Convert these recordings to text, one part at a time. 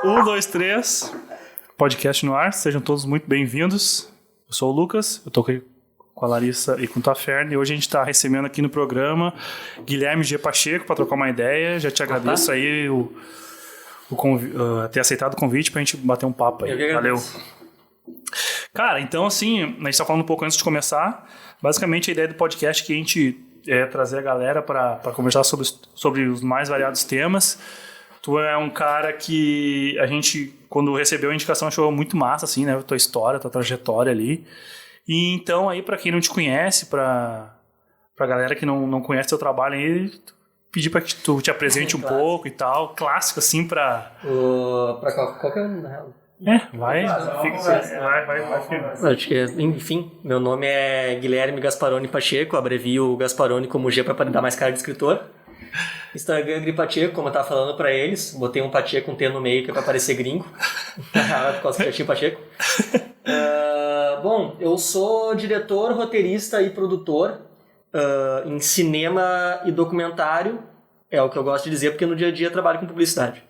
Um, dois, três. Podcast no ar. Sejam todos muito bem-vindos. Eu sou o Lucas, eu tô aqui com a Larissa e com o Taferne. E hoje a gente está recebendo aqui no programa Guilherme G. Pacheco para trocar uma ideia. Já te agradeço aí ter aceitado o convite pra gente bater um papo aí. Valeu. Cara, então assim, a gente tá falando um pouco antes de começar. Basicamente a ideia do podcast é que a gente trazer a galera para conversar sobre os mais variados temas. Tu é um cara que a gente, quando recebeu a indicação, achou muito massa, assim, né? Tua história, tua trajetória ali. E então, aí, pra quem não te conhece, pra galera que não conhece teu trabalho aí, pedir pra que tu te apresente um pouco e tal. Clássico, assim, pra qualquer um, na real. Vai. Acho que, enfim, meu nome é Guilherme Gasparoni Pacheco, abrevio Gasparoni como G para dar mais cara de escritor. Instagram Gri Pacheco, como eu tava falando pra eles, botei um Pacheco com um T no meio que é pra parecer gringo, por causa que já tinha Pacheco. Bom, eu sou diretor, roteirista e produtor em cinema e documentário, é o que eu gosto de dizer porque no dia a dia eu trabalho com publicidade.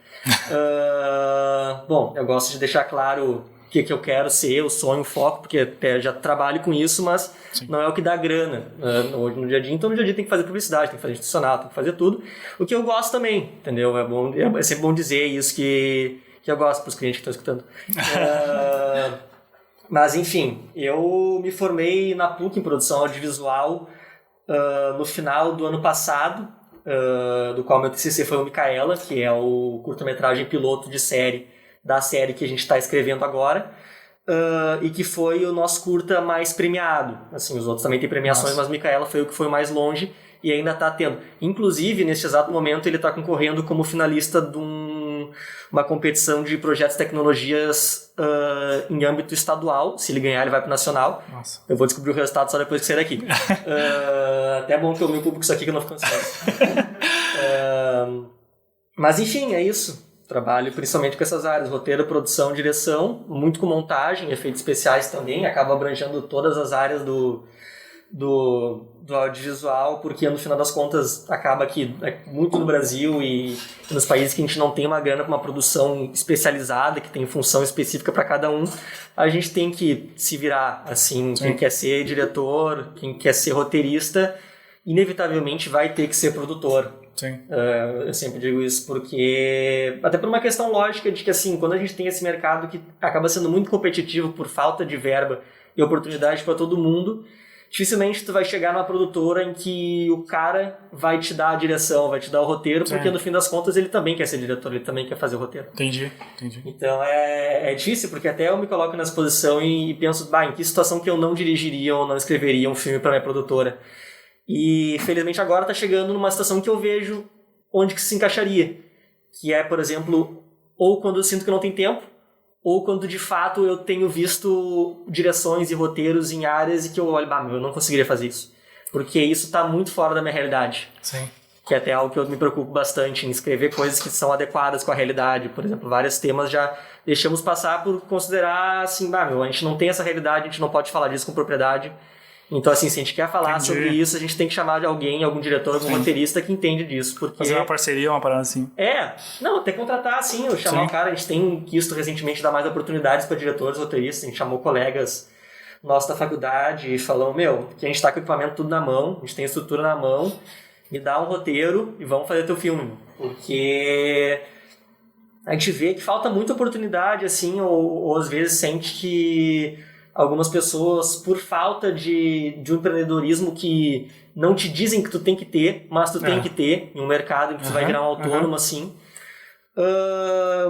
Bom, eu gosto de deixar claro o que eu quero ser, o sonho, o foco, porque até já trabalho com isso, mas sim, não é o que dá grana hoje no dia a dia. Então no dia a dia tem que fazer publicidade, tem que fazer institucional, tem que fazer tudo. O que eu gosto também, entendeu? É sempre bom dizer isso que eu gosto para os clientes que estão escutando. Mas enfim, eu me formei na PUC em produção audiovisual no final do ano passado, do qual meu TCC foi o Micaela, que é o curta-metragem piloto de série da série que a gente está escrevendo agora, e que foi o nosso curta mais premiado. Assim, os outros também têm premiações, mas Micaela foi o que foi mais longe e ainda está tendo. Inclusive, neste exato momento, ele está concorrendo como finalista de uma competição de projetos de tecnologias em âmbito estadual. Se ele ganhar, ele vai para o nacional. Nossa. Eu vou descobrir o resultado só depois que sair daqui. Até é bom que eu me público isso aqui que eu não fico ansioso. Mas enfim, é isso. Trabalho principalmente com essas áreas, roteiro, produção, direção, muito com montagem, efeitos especiais também, acaba abrangendo todas as áreas do audiovisual, porque no final das contas acaba que muito no Brasil e nos países que a gente não tem uma grana para uma produção especializada, que tem função específica para cada um, a gente tem que se virar, assim, sim, quem quer ser diretor, quem quer ser roteirista, inevitavelmente vai ter que ser produtor. Sim. Eu sempre digo isso porque, até por uma questão lógica de que assim, quando a gente tem esse mercado que acaba sendo muito competitivo por falta de verba e oportunidade para todo mundo, dificilmente tu vai chegar numa produtora em que o cara vai te dar a direção, vai te dar o roteiro, porque no fim das contas ele também quer ser diretor, ele também quer fazer o roteiro. Entendi. Então é difícil, porque até eu me coloco nessa posição e penso, em que situação que eu não dirigiria ou não escreveria um filme para minha produtora. E felizmente agora está chegando numa situação que eu vejo onde que se encaixaria. Que é, por exemplo, ou quando eu sinto que não tem tempo, ou quando de fato eu tenho visto direções e roteiros em áreas e que eu olho, eu não conseguiria fazer isso. Porque isso está muito fora da minha realidade. Sim. Que é até algo que eu me preocupo bastante em escrever coisas que são adequadas com a realidade. Por exemplo, vários temas já deixamos passar por considerar assim, a gente não tem essa realidade, a gente não pode falar disso com propriedade. Então, assim, se a gente quer falar sobre isso, a gente tem que chamar de alguém, algum diretor, algum roteirista que entende disso. Porque... fazer uma parceria, uma parada assim. Até contratar, assim, eu chamar o cara, a gente tem quisto recentemente dar mais oportunidades para diretores, roteiristas, a gente chamou colegas nossos da faculdade e falou, que a gente tá com o equipamento tudo na mão, a gente tem a estrutura na mão, me dá um roteiro e vamos fazer teu filme. Porque a gente vê que falta muita oportunidade, assim, ou às vezes sente que algumas pessoas, por falta de um empreendedorismo que não te dizem que tu tem que ter, mas tu tem que ter em um mercado em que tu vai virar um autônomo, assim,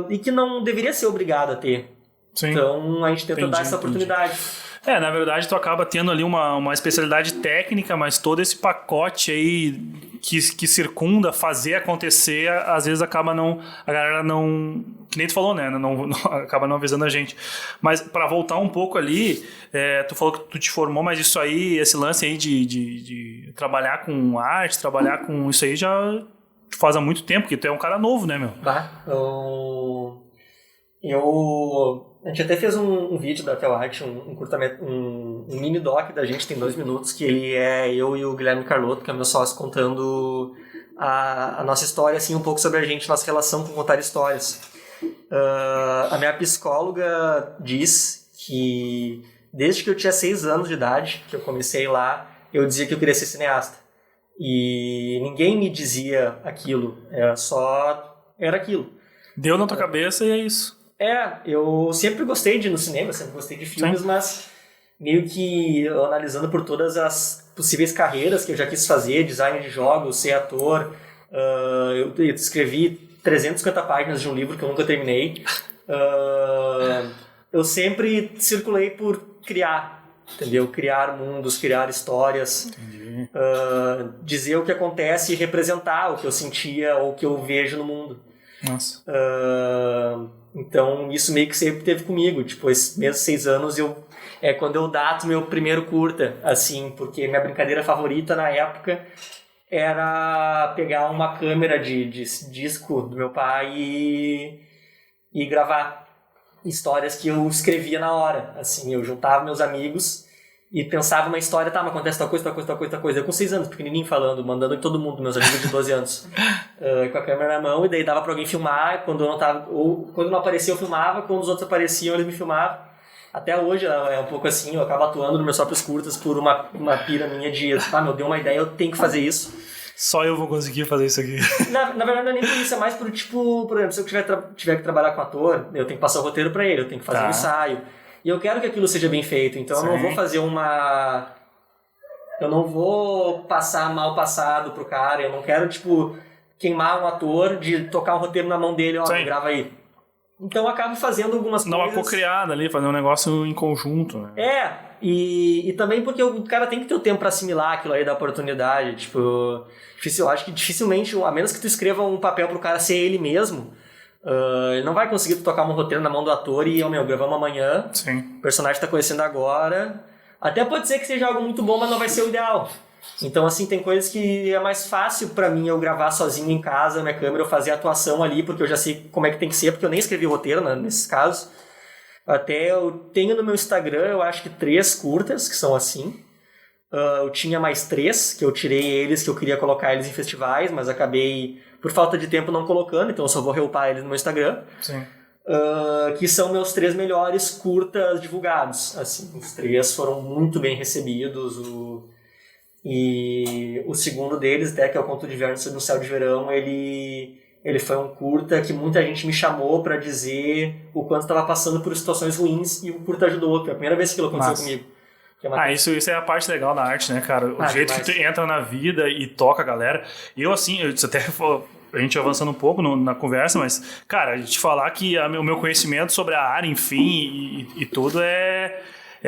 e que não deveria ser obrigado a ter. Sim. Então, a gente tenta dar essa oportunidade. Na verdade, tu acaba tendo ali uma especialidade técnica, mas todo esse pacote aí que circunda fazer acontecer, às vezes acaba a galera não, que nem tu falou, né, acaba não avisando a gente. Mas para voltar um pouco ali, tu falou que tu te formou, mas isso aí, esse lance aí de trabalhar com arte, trabalhar com isso aí já faz há muito tempo, porque tu é um cara novo, né, meu? A gente até fez um vídeo da Telart, um mini doc da gente, tem 2 minutos, que ele é eu e o Guilherme Carlotto, que é meu sócio, contando a nossa história, assim, um pouco sobre a gente, nossa relação com contar histórias. A minha psicóloga diz que desde que eu tinha 6 anos de idade, que eu comecei lá, eu dizia que eu queria ser cineasta. E ninguém me dizia aquilo, era aquilo. Deu na tua cabeça e é isso. Eu sempre gostei de ir no cinema, sempre gostei de filmes, mas meio que analisando por todas as possíveis carreiras que eu já quis fazer, design de jogos, ser ator, eu escrevi 350 páginas de um livro que eu nunca terminei. Eu sempre circulei por criar, entendeu? Criar mundos, criar histórias, dizer o que acontece e representar o que eu sentia ou o que eu vejo no mundo. Nossa. Então isso meio que sempre teve comigo, tipo, esses mesmos 6 anos quando eu dato meu primeiro curta, assim, porque minha brincadeira favorita na época era pegar uma câmera de disco do meu pai e gravar histórias que eu escrevia na hora, assim, eu juntava meus amigos e pensava uma história, mas acontece tal coisa, tal coisa, tal coisa, tal coisa. Eu com 6 anos, pequenininho falando, mandando em todo mundo, meus amigos de 12 anos, com a câmera na mão, e daí dava pra alguém filmar, quando eu não tava, ou quando não aparecia eu filmava, quando os outros apareciam eles me filmavam. Até hoje é um pouco assim, eu acabo atuando nos meus próprios curtas por uma pira minha de, deu uma ideia, eu tenho que fazer isso. Só eu vou conseguir fazer isso aqui. Na verdade não é nem por isso, é mais por tipo, por exemplo, se eu tiver que trabalhar com ator, eu tenho que passar o roteiro pra ele, eu tenho que fazer um ensaio. E eu quero que aquilo seja bem feito, então eu não vou fazer eu não vou passar mal passado pro cara, eu não quero, tipo, queimar um ator de tocar um roteiro na mão dele, grava aí. Então eu acabo fazendo algumas coisas... Não, uma co-criada ali, fazer um negócio em conjunto, né? E também porque o cara tem que ter o tempo pra assimilar aquilo aí da oportunidade, tipo... Eu acho que dificilmente, a menos que tu escreva um papel pro cara ser ele mesmo... ele não vai conseguir tocar um roteiro na mão do ator e, gravamos amanhã, o personagem tá conhecendo agora. Até pode ser que seja algo muito bom, mas não vai ser o ideal. Então, assim, tem coisas que é mais fácil pra mim eu gravar sozinho em casa, minha câmera, eu fazer a atuação ali, porque eu já sei como é que tem que ser, porque eu nem escrevi roteiro, né, nesses casos. Até eu tenho no meu Instagram, eu acho que 3 curtas, que são assim. Eu tinha mais 3, que eu tirei eles, que eu queria colocar eles em festivais, mas acabei, por falta de tempo, não colocando, então eu só vou reupar eles no meu Instagram. Sim. Que são meus 3 melhores curtas divulgados. Assim, os 3 foram muito bem recebidos. E o segundo deles, até que é o Conto de Inverno sobre um Céu de Verão, ele foi um curta que muita gente me chamou pra dizer o quanto estava passando por situações ruins, e o curta ajudou, que é a primeira vez que aquilo aconteceu comigo. Isso é a parte legal da arte, né, cara? O jeito que tu entra na vida e toca a galera. Eu, assim, até a gente avançando um pouco na conversa, mas, cara, te falar que o meu conhecimento sobre a área, enfim, e tudo é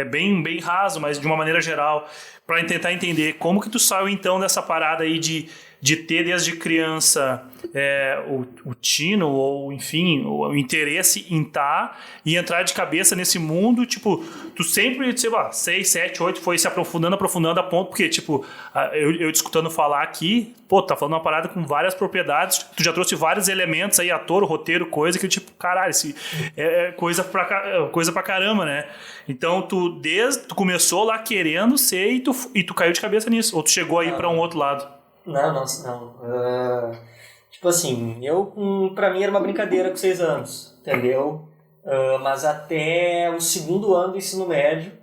bem, bem raso, mas de uma maneira geral, para tentar entender como que tu saiu, então, dessa parada aí de ter desde criança o tino, ou enfim, o interesse em e entrar de cabeça nesse mundo, tipo, tu sempre, sei lá, 6, 7, 8, foi se aprofundando a ponto, porque, tipo, eu te escutando falar aqui, tá falando uma parada com várias propriedades, tu já trouxe vários elementos aí, ator, roteiro, coisa que, tipo, caralho, é coisa pra caramba, né? Então, tu começou lá querendo ser e tu caiu de cabeça nisso, ou tu chegou aí pra um outro lado? Não. Tipo assim, pra mim era uma brincadeira com 6 anos, entendeu? Mas até o 2º ano do ensino médio,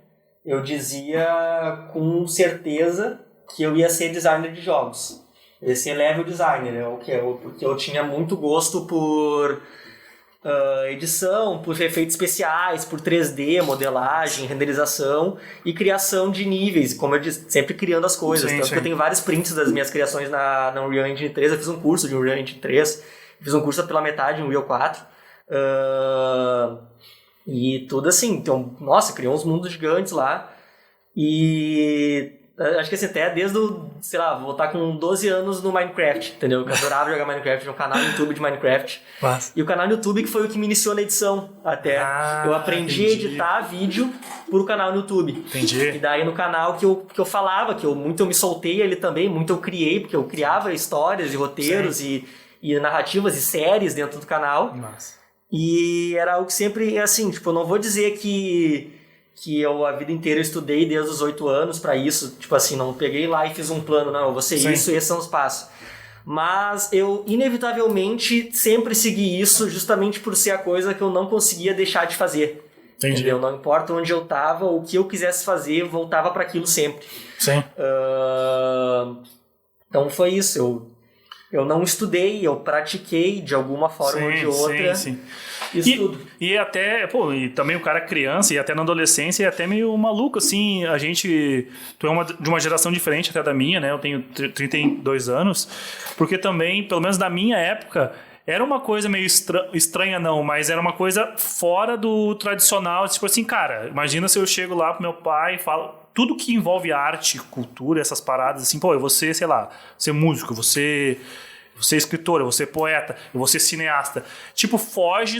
eu dizia com certeza que eu ia ser designer de jogos. Eu ia ser level designer, porque eu tinha muito gosto por edição, por efeitos especiais, por 3D, modelagem, renderização e criação de níveis, como eu disse, sempre criando as coisas. Tanto que eu tenho vários prints das minhas criações na Unreal Engine 3, eu fiz um curso de Unreal Engine 3, fiz um curso pela metade em Unreal 4, e tudo assim, então, nossa, criou uns mundos gigantes lá, e acho que assim, até desde vou estar com 12 anos no Minecraft, entendeu? Eu adorava jogar Minecraft, tinha um canal no YouTube de Minecraft. Nossa. E o canal no YouTube que foi o que me iniciou na edição, até. Eu aprendi a editar vídeo por canal no YouTube. Entendi. E daí no canal que eu falava, que eu me soltei ali também, muito eu criei, porque eu criava histórias e roteiros e narrativas e séries dentro do canal. Nossa. E era algo que sempre, assim, tipo, eu não vou dizer que eu a vida inteira estudei desde os 8 anos pra isso, tipo assim, não peguei lá e fiz um plano, não, eu vou ser isso e esses são os passos. Mas eu, inevitavelmente, sempre segui isso justamente por ser a coisa que eu não conseguia deixar de fazer. Entendi. Entendeu? Não importa onde eu tava, o que eu quisesse fazer, eu voltava para aquilo sempre. Sim. Então foi isso. Eu não estudei, eu pratiquei de alguma forma ou de outra. Sim. Isso tudo. E até, e também o cara criança, e até na adolescência, é até meio maluco, assim, tu é de uma geração diferente até da minha, né, eu tenho 32 anos, porque também, pelo menos da minha época, era uma coisa meio estranha não, mas era uma coisa fora do tradicional, tipo assim, cara, imagina se eu chego lá pro meu pai e falo, tudo que envolve arte, cultura, essas paradas, assim, eu vou ser, sei lá, ser músico, você escritor, eu vou ser poeta, eu vou ser cineasta. Tipo, foge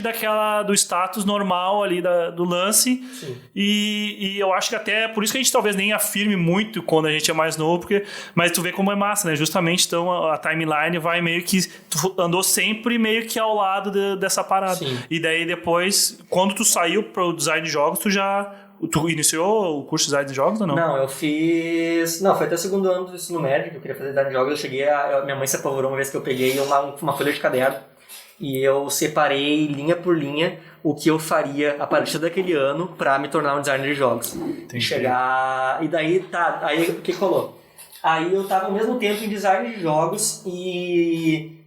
do status normal ali do lance. Sim. E eu acho que até, por isso que a gente talvez nem afirme muito quando a gente é mais novo, mas tu vê como é massa, né? Justamente, então, a timeline vai meio que... Tu andou sempre meio que ao lado dessa parada. Sim. E daí depois, quando tu saiu pro design de jogos, Tu iniciou o curso de design de jogos ou não? Não, eu fiz... Não, foi até o segundo ano do ensino médio que eu queria fazer design de jogos. Eu cheguei minha mãe se apavorou uma vez que eu peguei uma folha de caderno e eu separei linha por linha o que eu faria a partir daquele ano pra me tornar um designer de jogos. Entendi. E daí, aí o que rolou? Aí eu tava ao mesmo tempo em design de jogos e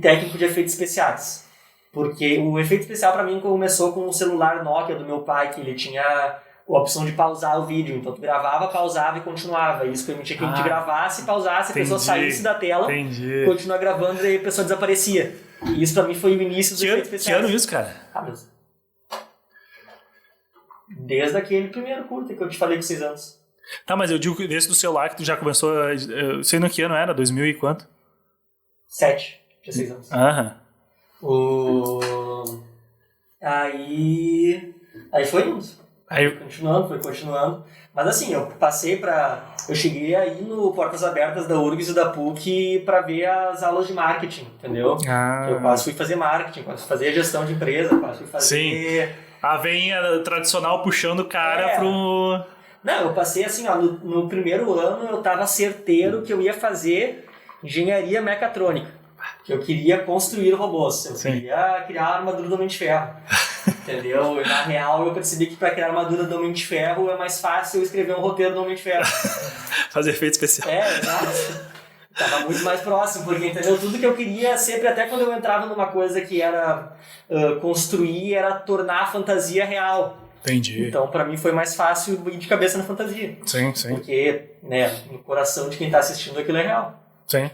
técnico de efeitos especiais. Porque o efeito especial pra mim começou com o celular Nokia do meu pai, que ele tinha... a opção de pausar o vídeo, então tu gravava, pausava e continuava, e isso permitia que a gente gravasse, pausasse, a pessoa saísse da tela, continuar gravando e a pessoa desaparecia. E isso pra mim foi o início do efeito especial. Que ano isso, cara? Deus. Desde aquele primeiro curta que eu te falei com 6 anos. Tá, mas eu digo que desse do celular que tu já começou, sei no que ano era, 2000 e quanto? 7, tinha 6 anos. Aí foi isso. Foi continuando. Mas assim, eu cheguei aí no Portas Abertas da URGS e da PUC pra ver as aulas de marketing, entendeu? Eu quase fui fazer marketing, quase fui fazer gestão de empresa, quase fui fazer... Sim, a veinha tradicional puxando o cara pro... Não, eu passei assim, no primeiro ano eu tava certeiro que eu ia fazer engenharia mecatrônica. Que eu queria construir robôs, eu queria criar a armadura do Homem de Ferro. Entendeu? E na real eu percebi que para criar a armadura do Homem de Ferro é mais fácil eu escrever um roteiro do Homem de Ferro. Fazer efeito especial. Exato. Tava muito mais próximo, porque entendeu? Tudo que eu queria sempre, até quando eu entrava numa coisa que era construir, era tornar a fantasia real. Entendi. Então pra mim foi mais fácil ir de cabeça na fantasia. Sim. Porque, né, no coração de quem tá assistindo aquilo é real. Sim.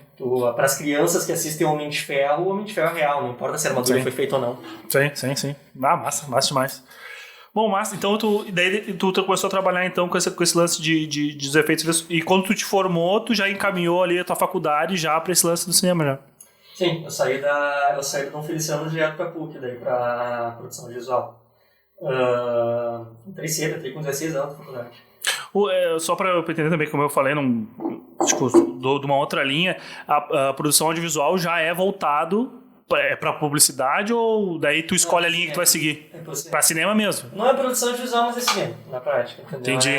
Para as crianças que assistem o Homem de Ferro, o Homem de Ferro é real, não importa se a armadura foi feita ou não. Sim. Massa demais. Bom, massa, então tu começou a trabalhar então com esse lance de efeitos, e quando tu te formou, tu já encaminhou ali a tua faculdade já para esse lance do cinema já? Sim, eu saí do Dom Feliciano direto para PUC, daí para produção visual. Entrei com 16 anos na faculdade. Só para eu entender também, como eu falei, de uma outra linha, a produção audiovisual já é voltado para publicidade ou daí tu escolhe a linha que tu vai seguir? Para cinema mesmo? Não é produção audiovisual, mas é cinema, na prática. Entendeu? Entendi.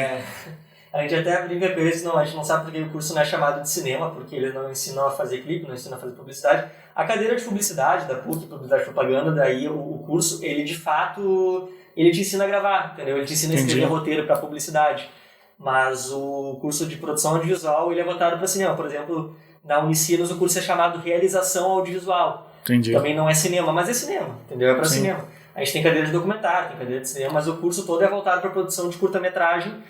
A gente até brinca com eles, a gente não sabe porque o curso não é chamado de cinema, porque eles não ensinam a fazer clipe, não ensinam a fazer publicidade. A cadeira de publicidade da PUC, publicidade e propaganda, daí o curso, ele de fato, ele te ensina a gravar, entendeu? Ele te ensina a escrever roteiro para publicidade. Mas o curso de produção audiovisual, ele é voltado para cinema. Por exemplo, na Unicinos o curso é chamado Realização Audiovisual. Entendi. Também não é cinema, mas é cinema, entendeu? É para cinema. A gente tem cadeira de documentário, tem cadeira de cinema, mas o curso todo é voltado para produção de curta-metragem.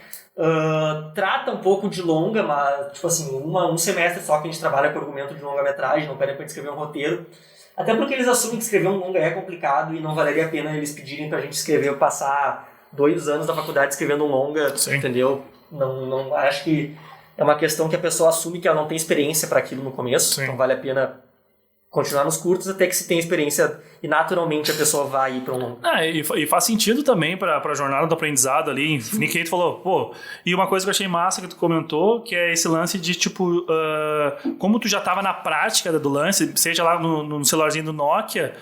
Trata um pouco de longa, mas tipo assim, um semestre só que a gente trabalha com argumento de longa-metragem, não pedem para escrever um roteiro. Até porque eles assumem que escrever um longa é complicado e não valeria a pena eles pedirem pra gente escrever, passar 2 anos da faculdade escrevendo um longa, entendeu? Não, acho que é uma questão que a pessoa assume que ela não tem experiência para aquilo no começo, então vale a pena continuar nos curtos até que se tenha experiência e naturalmente a pessoa vai ir para um longo. E faz sentido também para a jornada do aprendizado ali. Ninguém tu falou, e uma coisa que eu achei massa que tu comentou, que é esse lance de tipo, como tu já estava na prática do lance, seja lá no celularzinho do Nokia,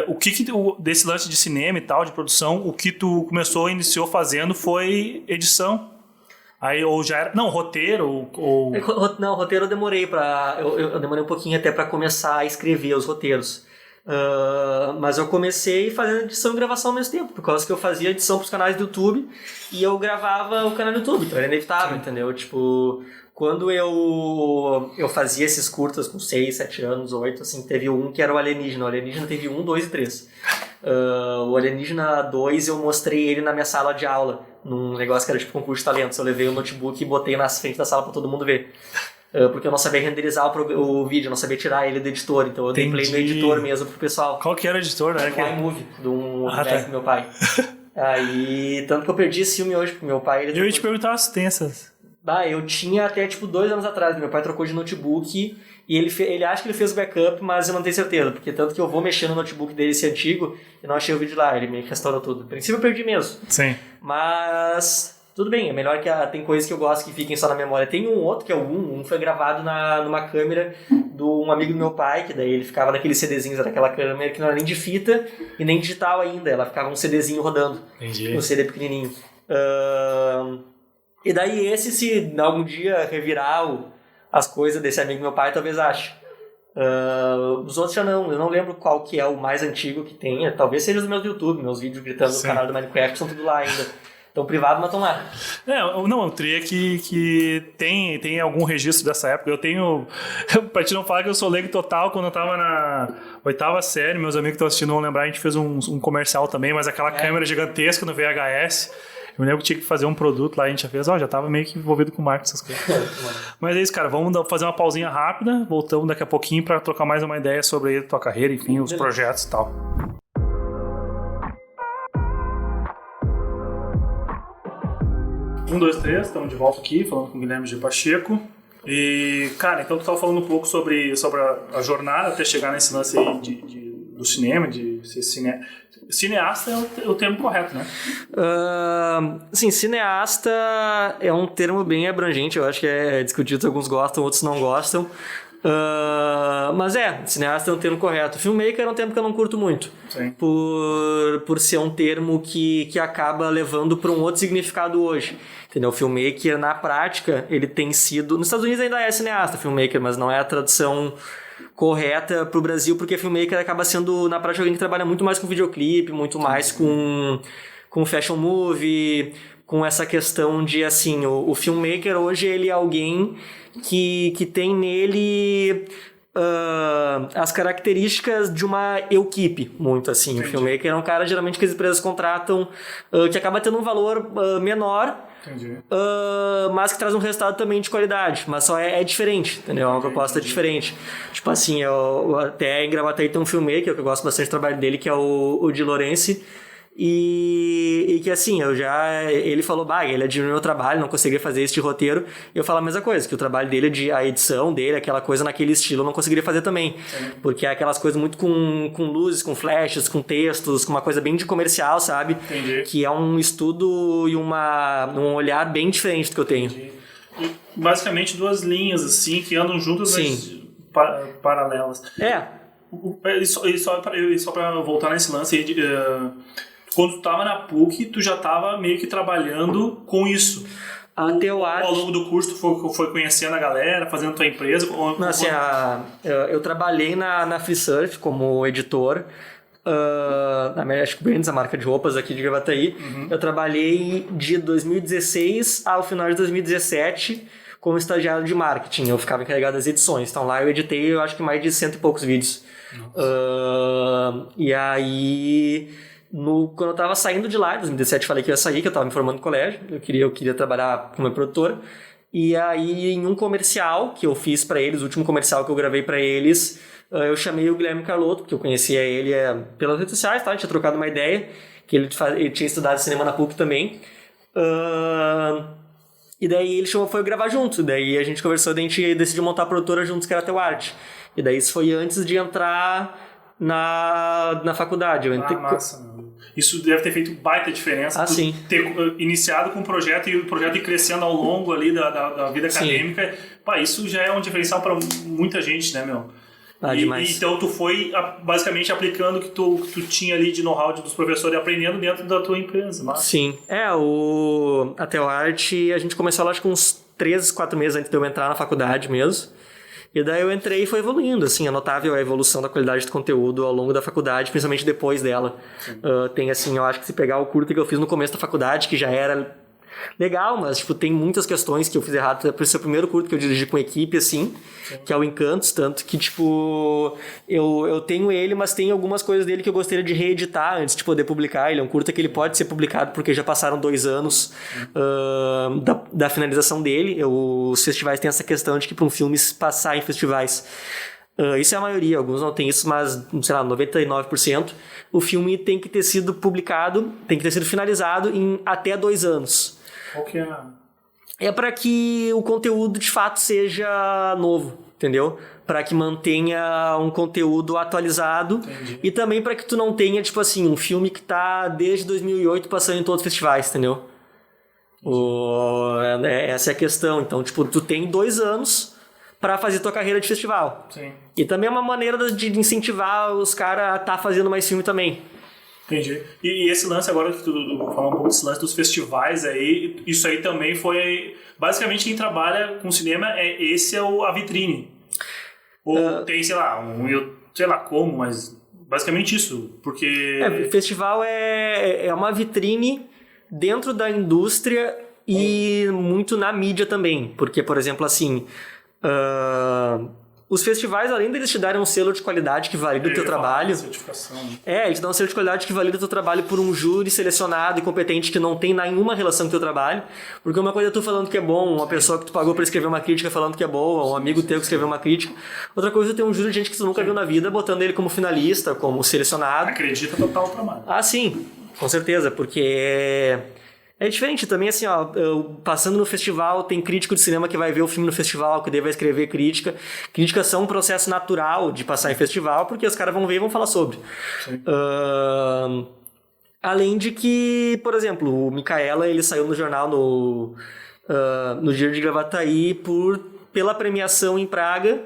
o que desse lance de cinema e tal, de produção, o que tu iniciou fazendo foi edição. Aí, ou já era... Não, roteiro ou... Não, roteiro eu demorei eu demorei um pouquinho até pra começar a escrever os roteiros. Mas eu comecei fazendo edição e gravação ao mesmo tempo, por causa que eu fazia edição pros canais do YouTube e eu gravava o canal do YouTube, então era inevitável, entendeu? Tipo, quando eu fazia esses curtas com 6, 7 anos, 8, assim, teve um que era o Alienígena. O Alienígena teve 1, 2 e 3. O Alienígena 2 eu mostrei ele na minha sala de aula, num negócio que era tipo concurso de talentos. Eu levei o notebook e botei na frente da sala pra todo mundo ver. Porque eu não sabia renderizar o vídeo, eu não sabia tirar ele do editor, então eu templei no editor mesmo pro pessoal. Qual que era o editor, né? O iMovie, de um Mac do meu pai. Aí, tanto que eu perdi esse filme hoje, porque meu pai... Eu ia te perguntar se tem essas. Eu tinha até, 2 anos atrás, meu pai trocou de notebook e ele acha que ele fez o backup, mas eu não tenho certeza, porque tanto que eu vou mexer no notebook dele, esse antigo, e não achei o vídeo lá, ele me restaurou tudo. No princípio eu perdi mesmo. Sim. Mas... tudo bem, é melhor que tem coisas que eu gosto que fiquem só na memória. Tem um outro que é um foi gravado numa câmera de um amigo do meu pai, que daí ele ficava naqueles CDzinhos daquela câmera que não era nem de fita e nem digital ainda, ela ficava um CDzinho rodando. Entendi. Um CD pequenininho. E daí se algum dia revirar as coisas desse amigo do meu pai, talvez ache. Os outros eu não lembro qual que é o mais antigo que tenha, talvez seja os meus do YouTube, meus vídeos gritando no canal do Minecraft, que são tudo lá ainda. Então, privado, mas estão lá. Não, eu teria que tem algum registro dessa época. Eu tenho... pra te não falar que eu sou leigo total, quando eu tava na 8ª série, meus amigos que estão assistindo vão lembrar, a gente fez um comercial também, mas aquela câmera gigantesca no VHS. Eu me lembro que tinha que fazer um produto lá, a gente já fez, já tava meio que envolvido com marketing, essas coisas. Mas é isso, cara, vamos fazer uma pausinha rápida, voltamos daqui a pouquinho pra trocar mais uma ideia sobre a tua carreira, enfim, os projetos e tal. 1, 2, 3, estamos de volta aqui, falando com o Guilherme G. Pacheco. E, cara, então tu estava falando um pouco sobre a jornada até chegar nesse lance aí do cinema, de ser cineasta é o termo correto, né? Sim, cineasta é um termo bem abrangente, eu acho que é discutido, alguns gostam, outros não gostam. Mas cineasta é um termo correto. Filmmaker é um termo que eu não curto muito. Sim. Por ser um termo que acaba levando para um outro significado hoje. Entendeu? Filmmaker, na prática, ele tem sido... Nos Estados Unidos ainda é cineasta, filmmaker, mas não é a tradução correta para o Brasil, porque filmmaker acaba sendo, na prática, alguém que trabalha muito mais com videoclipe, muito mais com fashion movie, com essa questão de, assim, o filmmaker hoje ele é alguém que tem nele as características de uma equipe, muito assim. Entendi. O filmmaker é um cara, geralmente, que as empresas contratam, que acaba tendo um valor menor, mas que traz um resultado também de qualidade, mas só é diferente, entendeu? É uma proposta diferente. Tipo assim, eu até em Gravataí tem um filmmaker que eu gosto bastante do trabalho dele, que é o Di Lorenzi, e que assim, ele falou, ele admira o meu trabalho, não conseguiria fazer esse roteiro, e eu falo a mesma coisa, que o trabalho dele, a edição dele, aquela coisa naquele estilo, eu não conseguiria fazer também, porque é aquelas coisas muito com luzes, com flashes, com textos, com uma coisa bem de comercial, sabe? Entendi. Que é um estudo e um olhar bem diferente do que eu tenho. Entendi. E, basicamente 2 linhas assim, que andam juntas, mas paralelas. E só para voltar nesse lance aí, quando tu tava na PUC, tu já tava meio que trabalhando com isso. Até eu acho. Ao longo do curso, tu foi conhecendo a galera, fazendo tua empresa? Não, assim, eu trabalhei na Free Surf como editor, na Magic Brands, a marca de roupas aqui de Gravataí. Eu trabalhei de 2016 ao final de 2017 como estagiário de marketing. Eu ficava encarregado das edições. Então lá eu editei, eu acho que mais de 100 e poucos vídeos. E aí... quando eu tava saindo de lá, em 2017 falei que eu ia sair, que eu tava me formando no colégio, eu queria trabalhar como produtor, e aí em um comercial que eu fiz pra eles, o último comercial que eu gravei pra eles, eu chamei o Guilherme Carlotto, porque eu conhecia ele pelas redes sociais, tá? A gente tinha trocado uma ideia, que ele tinha estudado cinema na PUC também, e daí ele foi gravar junto, daí a gente conversou, daí a gente decidiu montar a produtora juntos, que era a Teu Arte, e daí isso foi antes de entrar na faculdade. Massa. Isso deve ter feito baita diferença. Sim. Ter iniciado com o projeto e o projeto ir crescendo ao longo ali da vida acadêmica. Isso já é um diferencial para muita gente, né, meu? Demais. Então tu foi basicamente aplicando o que tu tinha ali de know-how dos professores e aprendendo dentro da tua empresa. Mas... Sim. A Teoarte, a gente começou lá acho que uns 3, 4 meses antes de eu entrar na faculdade mesmo. E daí eu entrei e foi evoluindo, assim, é notável a evolução da qualidade do conteúdo ao longo da faculdade, principalmente depois dela. Tem, assim, eu acho que se pegar o curta que eu fiz no começo da faculdade, que já era legal, mas, tipo, tem muitas questões que eu fiz errado. Por isso é o primeiro curto que eu dirigi com equipe, assim, que é o Encantos, tanto que, tipo, eu tenho ele, mas tem algumas coisas dele que eu gostaria de reeditar antes de poder publicar. Ele é um curta que ele pode ser publicado porque já passaram 2 anos da finalização dele. Os festivais têm essa questão de que para um filme passar em festivais, isso é a maioria, alguns não tem isso, mas, sei lá, 99%, o filme tem que ter sido publicado, tem que ter sido finalizado em até 2 anos. Qual que é? É para que o conteúdo de fato seja novo, entendeu? Para que mantenha um conteúdo atualizado. Entendi. E também para que tu não tenha, tipo assim, um filme que tá desde 2008 passando em todos os festivais, entendeu? Essa é a questão. Então, tipo, tu tem 2 anos para fazer tua carreira de festival. Sim. E também é uma maneira de incentivar os caras a estar fazendo mais filme também. Entendi. E esse lance agora, que tu falou um pouco desse lance dos festivais aí, isso aí também foi... Basicamente quem trabalha com cinema, esse é a vitrine. Ou tem, sei lá, sei lá como, mas basicamente isso, porque... Festival é uma vitrine dentro da indústria e muito na mídia também. Porque, por exemplo, assim... os festivais, além deles te darem um selo de qualidade que valida o teu trabalho... Certificação. Eles dão um selo de qualidade que valida o teu trabalho por um júri selecionado e competente que não tem nenhuma relação com o teu trabalho. Porque uma coisa é tu falando que é bom, uma pessoa que tu pagou pra escrever uma crítica falando que é boa, um amigo teu que escreveu uma crítica. Outra coisa é ter um júri de gente que tu nunca viu na vida, botando ele como finalista, como selecionado. Acredita total o trabalho. Ah, sim, com certeza, porque... É diferente também, assim, ó, passando no festival, tem crítico de cinema que vai ver o filme no festival, que daí vai escrever crítica. Críticas são um processo natural de passar em festival, porque os caras vão ver e vão falar sobre. Além de que, por exemplo, o Micaela, ele saiu no jornal no Dia de Gravataí pela premiação em Praga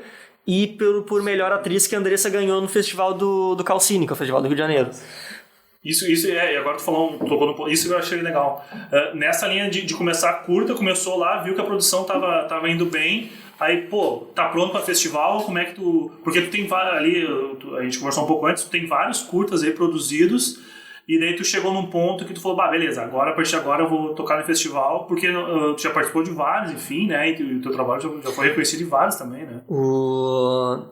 e por melhor atriz que a Andressa ganhou no festival do Calcine, que é o festival do Rio de Janeiro. Isso e agora tu tocou isso que eu achei legal. Nessa linha de começar curta, começou lá, viu que a produção tava indo bem, aí, pô, tá pronto pra festival, como é que tu... Porque tu tem ali, a gente conversou um pouco antes, tu tem vários curtas aí produzidos, e daí tu chegou num ponto que tu falou, beleza, a partir de agora eu vou tocar no festival, porque tu já participou de vários, enfim, né, e o teu trabalho já foi reconhecido em vários também, né?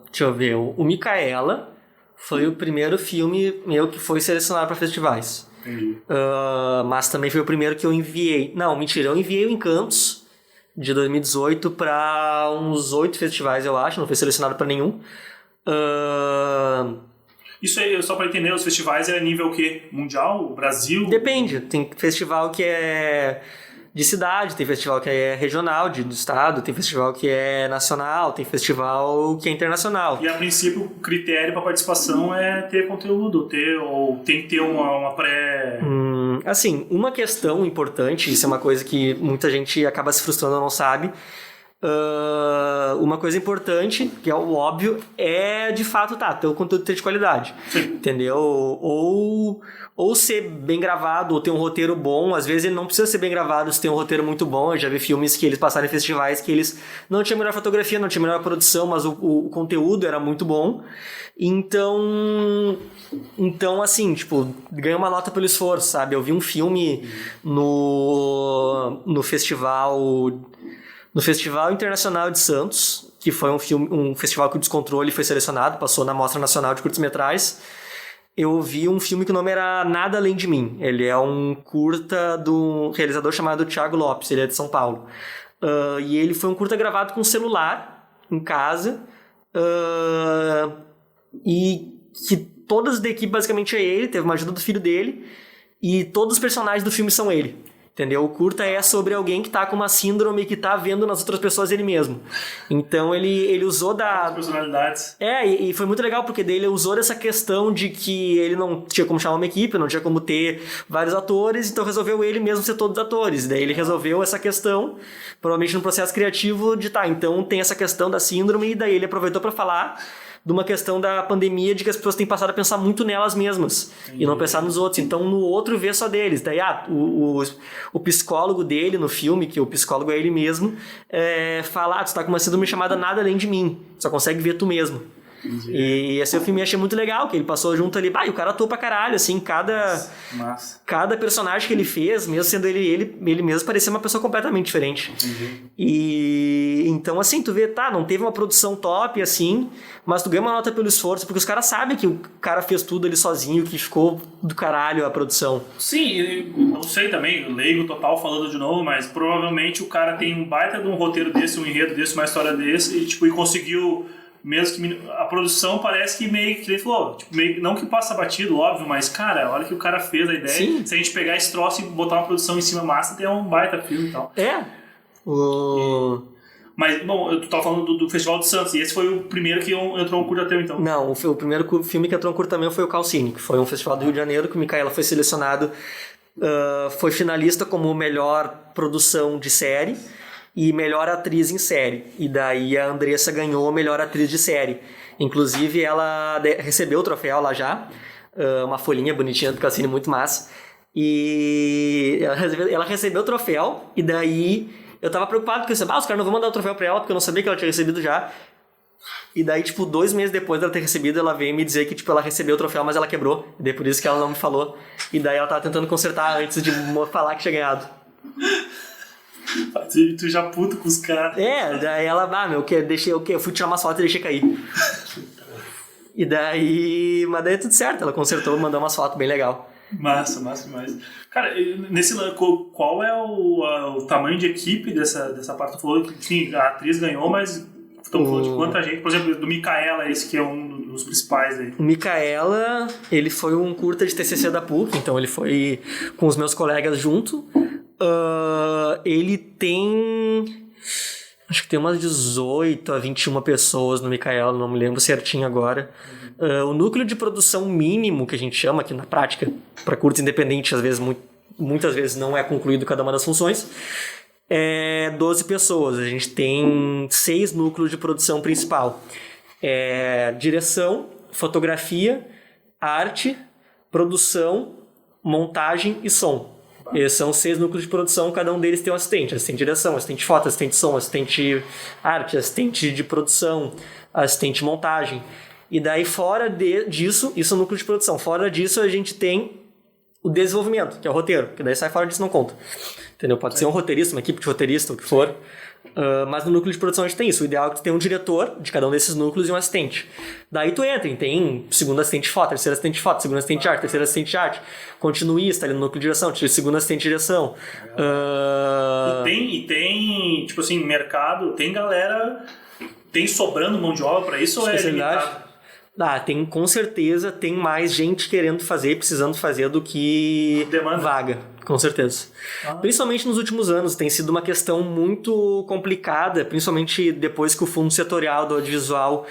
Deixa eu ver, o Micaela foi o primeiro filme meu que foi selecionado para festivais. Entendi. Mas também foi o primeiro que eu enviei. Não, mentira, eu enviei o Encantos de 2018 para uns 8 festivais, eu acho. Não foi selecionado para nenhum. Isso aí, só para entender, os festivais é nível o quê? Mundial? Brasil? Depende. Tem festival que é de cidade, tem festival que é regional, do estado, tem festival que é nacional, tem festival que é internacional. E a princípio o critério para participação é ter conteúdo, ou tem que ter uma pré... Assim, uma questão importante, isso é uma coisa que muita gente acaba se frustrando ou não sabe, uma coisa importante, que é o óbvio, é de fato ter o conteúdo ter de qualidade. Sim. Entendeu? Ou ser bem gravado, ou ter um roteiro bom. Às vezes ele não precisa ser bem gravado se tem um roteiro muito bom. Eu já vi filmes que eles passaram em festivais que eles não tinham melhor fotografia, não tinham melhor produção, mas o conteúdo era muito bom. Então, assim, tipo, ganha uma nota pelo esforço, sabe? Eu vi um filme no Festival Internacional de Santos, que foi um festival que o Descontrole foi selecionado, passou na Mostra Nacional de Curtas-Metragens. Eu vi um filme que o nome era Nada Além de Mim. Ele é um curta do realizador chamado Thiago Lopes, ele é de São Paulo. E ele foi um curta gravado com celular, em casa, e que todas da equipe basicamente é ele, teve uma ajuda do filho dele, e todos os personagens do filme são ele. Entendeu? O curta é sobre alguém que tá com uma síndrome e que tá vendo nas outras pessoas ele mesmo. Então ele usou As personalidades. E foi muito legal porque daí ele usou dessa questão de que ele não tinha como chamar uma equipe, não tinha como ter vários atores, então resolveu ele mesmo ser todos os atores. Daí ele resolveu essa questão, provavelmente no processo criativo de então tem essa questão da síndrome, e daí ele aproveitou para falar de uma questão da pandemia, de que as pessoas têm passado a pensar muito nelas mesmas e não pensar nos outros. Então, no outro, vê só deles. Daí, o psicólogo dele no filme, que o psicólogo é ele mesmo, fala, tu tá com uma síndrome chamada nada além de mim. Só consegue ver tu mesmo. E esse filme eu achei muito legal, que ele passou junto ali, e o cara atua pra caralho, assim, cada personagem que ele fez, mesmo sendo ele mesmo, parecia uma pessoa completamente diferente. E então, assim, tu vê, não teve uma produção top, assim, mas tu ganha uma nota pelo esforço, porque os caras sabem que o cara fez tudo ali sozinho, que ficou do caralho a produção. Sim, não sei também, leigo total falando de novo, mas provavelmente o cara tem um baita de um roteiro desse, um enredo desse, uma história desse, e conseguiu... Mesmo que a produção parece que meio que ele falou, não que passa batido, óbvio, mas cara, olha que o cara fez a ideia. Sim. Se a gente pegar esse troço e botar uma produção em cima massa, tem um baita filme e tal. Mas, bom, tu tava falando do Festival de Santos, e esse foi o primeiro que entrou um curta teu, então? Não, o primeiro filme que entrou um curta meu foi o Calcine, que foi um festival do Rio de Janeiro, que o Micaela foi selecionado, foi finalista como melhor produção de série e melhor atriz em série. E daí a Andressa ganhou a melhor atriz de série. Inclusive, ela recebeu o troféu lá já, uma folhinha bonitinha do Calcine, muito massa. E ela recebeu o troféu, e daí eu tava preocupado, porque os caras não vão mandar o troféu pra ela, porque eu não sabia que ela tinha recebido já. E daí, 2 meses depois dela ter recebido, ela veio me dizer que, ela recebeu o troféu, mas ela quebrou. E daí por isso que ela não me falou. E daí ela tava tentando consertar antes de falar que tinha ganhado. Tu já puto com os caras. Daí ela, eu fui tirar umas fotos e deixei cair. E daí, mas daí tudo certo, ela consertou, mandou umas fotos bem legal. Massa demais. Cara, qual é o tamanho de equipe dessa parte? Tu falou que sim, a atriz ganhou, mas estamos falando de quanta gente? Por exemplo, do Micaela, esse que é um dos principais aí. O Micaela, ele foi um curta de TCC da PUC, então ele foi com os meus colegas junto. Ele tem... Acho que tem umas 18 a 21 pessoas no Micaela, não me lembro certinho agora. O núcleo de produção mínimo, que a gente chama aqui na prática, para curtas independentes, às vezes, muitas vezes não é concluído cada uma das funções, é 12 pessoas. A gente tem 6 núcleos de produção principal. Direção, fotografia, arte, produção, montagem e som. Esses são 6 núcleos de produção, cada um deles tem um assistente. Assistente de direção, assistente de foto, assistente de som, assistente de arte, assistente de produção, assistente de montagem. E daí fora disso, isso é o núcleo de produção. Fora disso a gente tem o desenvolvimento, que é o roteiro. Que daí sai fora disso, não conta. Entendeu? Pode ser um roteirista, uma equipe de roteirista, o que for. Mas no núcleo de produção a gente tem isso. O ideal é que tu tenha um diretor de cada um desses núcleos e um assistente. Daí tu entra e tem segundo assistente de foto, terceiro assistente de foto, segundo assistente de arte, terceiro assistente de arte, continuista ali no núcleo de direção, segundo assistente de direção. E tem, tipo assim, mercado, tem galera, tem sobrando mão de obra pra isso ou é limitado? Com certeza tem mais gente querendo fazer, precisando fazer do que demanda. Vaga, com certeza. Principalmente nos últimos anos, tem sido uma questão muito complicada, principalmente depois que o Fundo Setorial do Audiovisual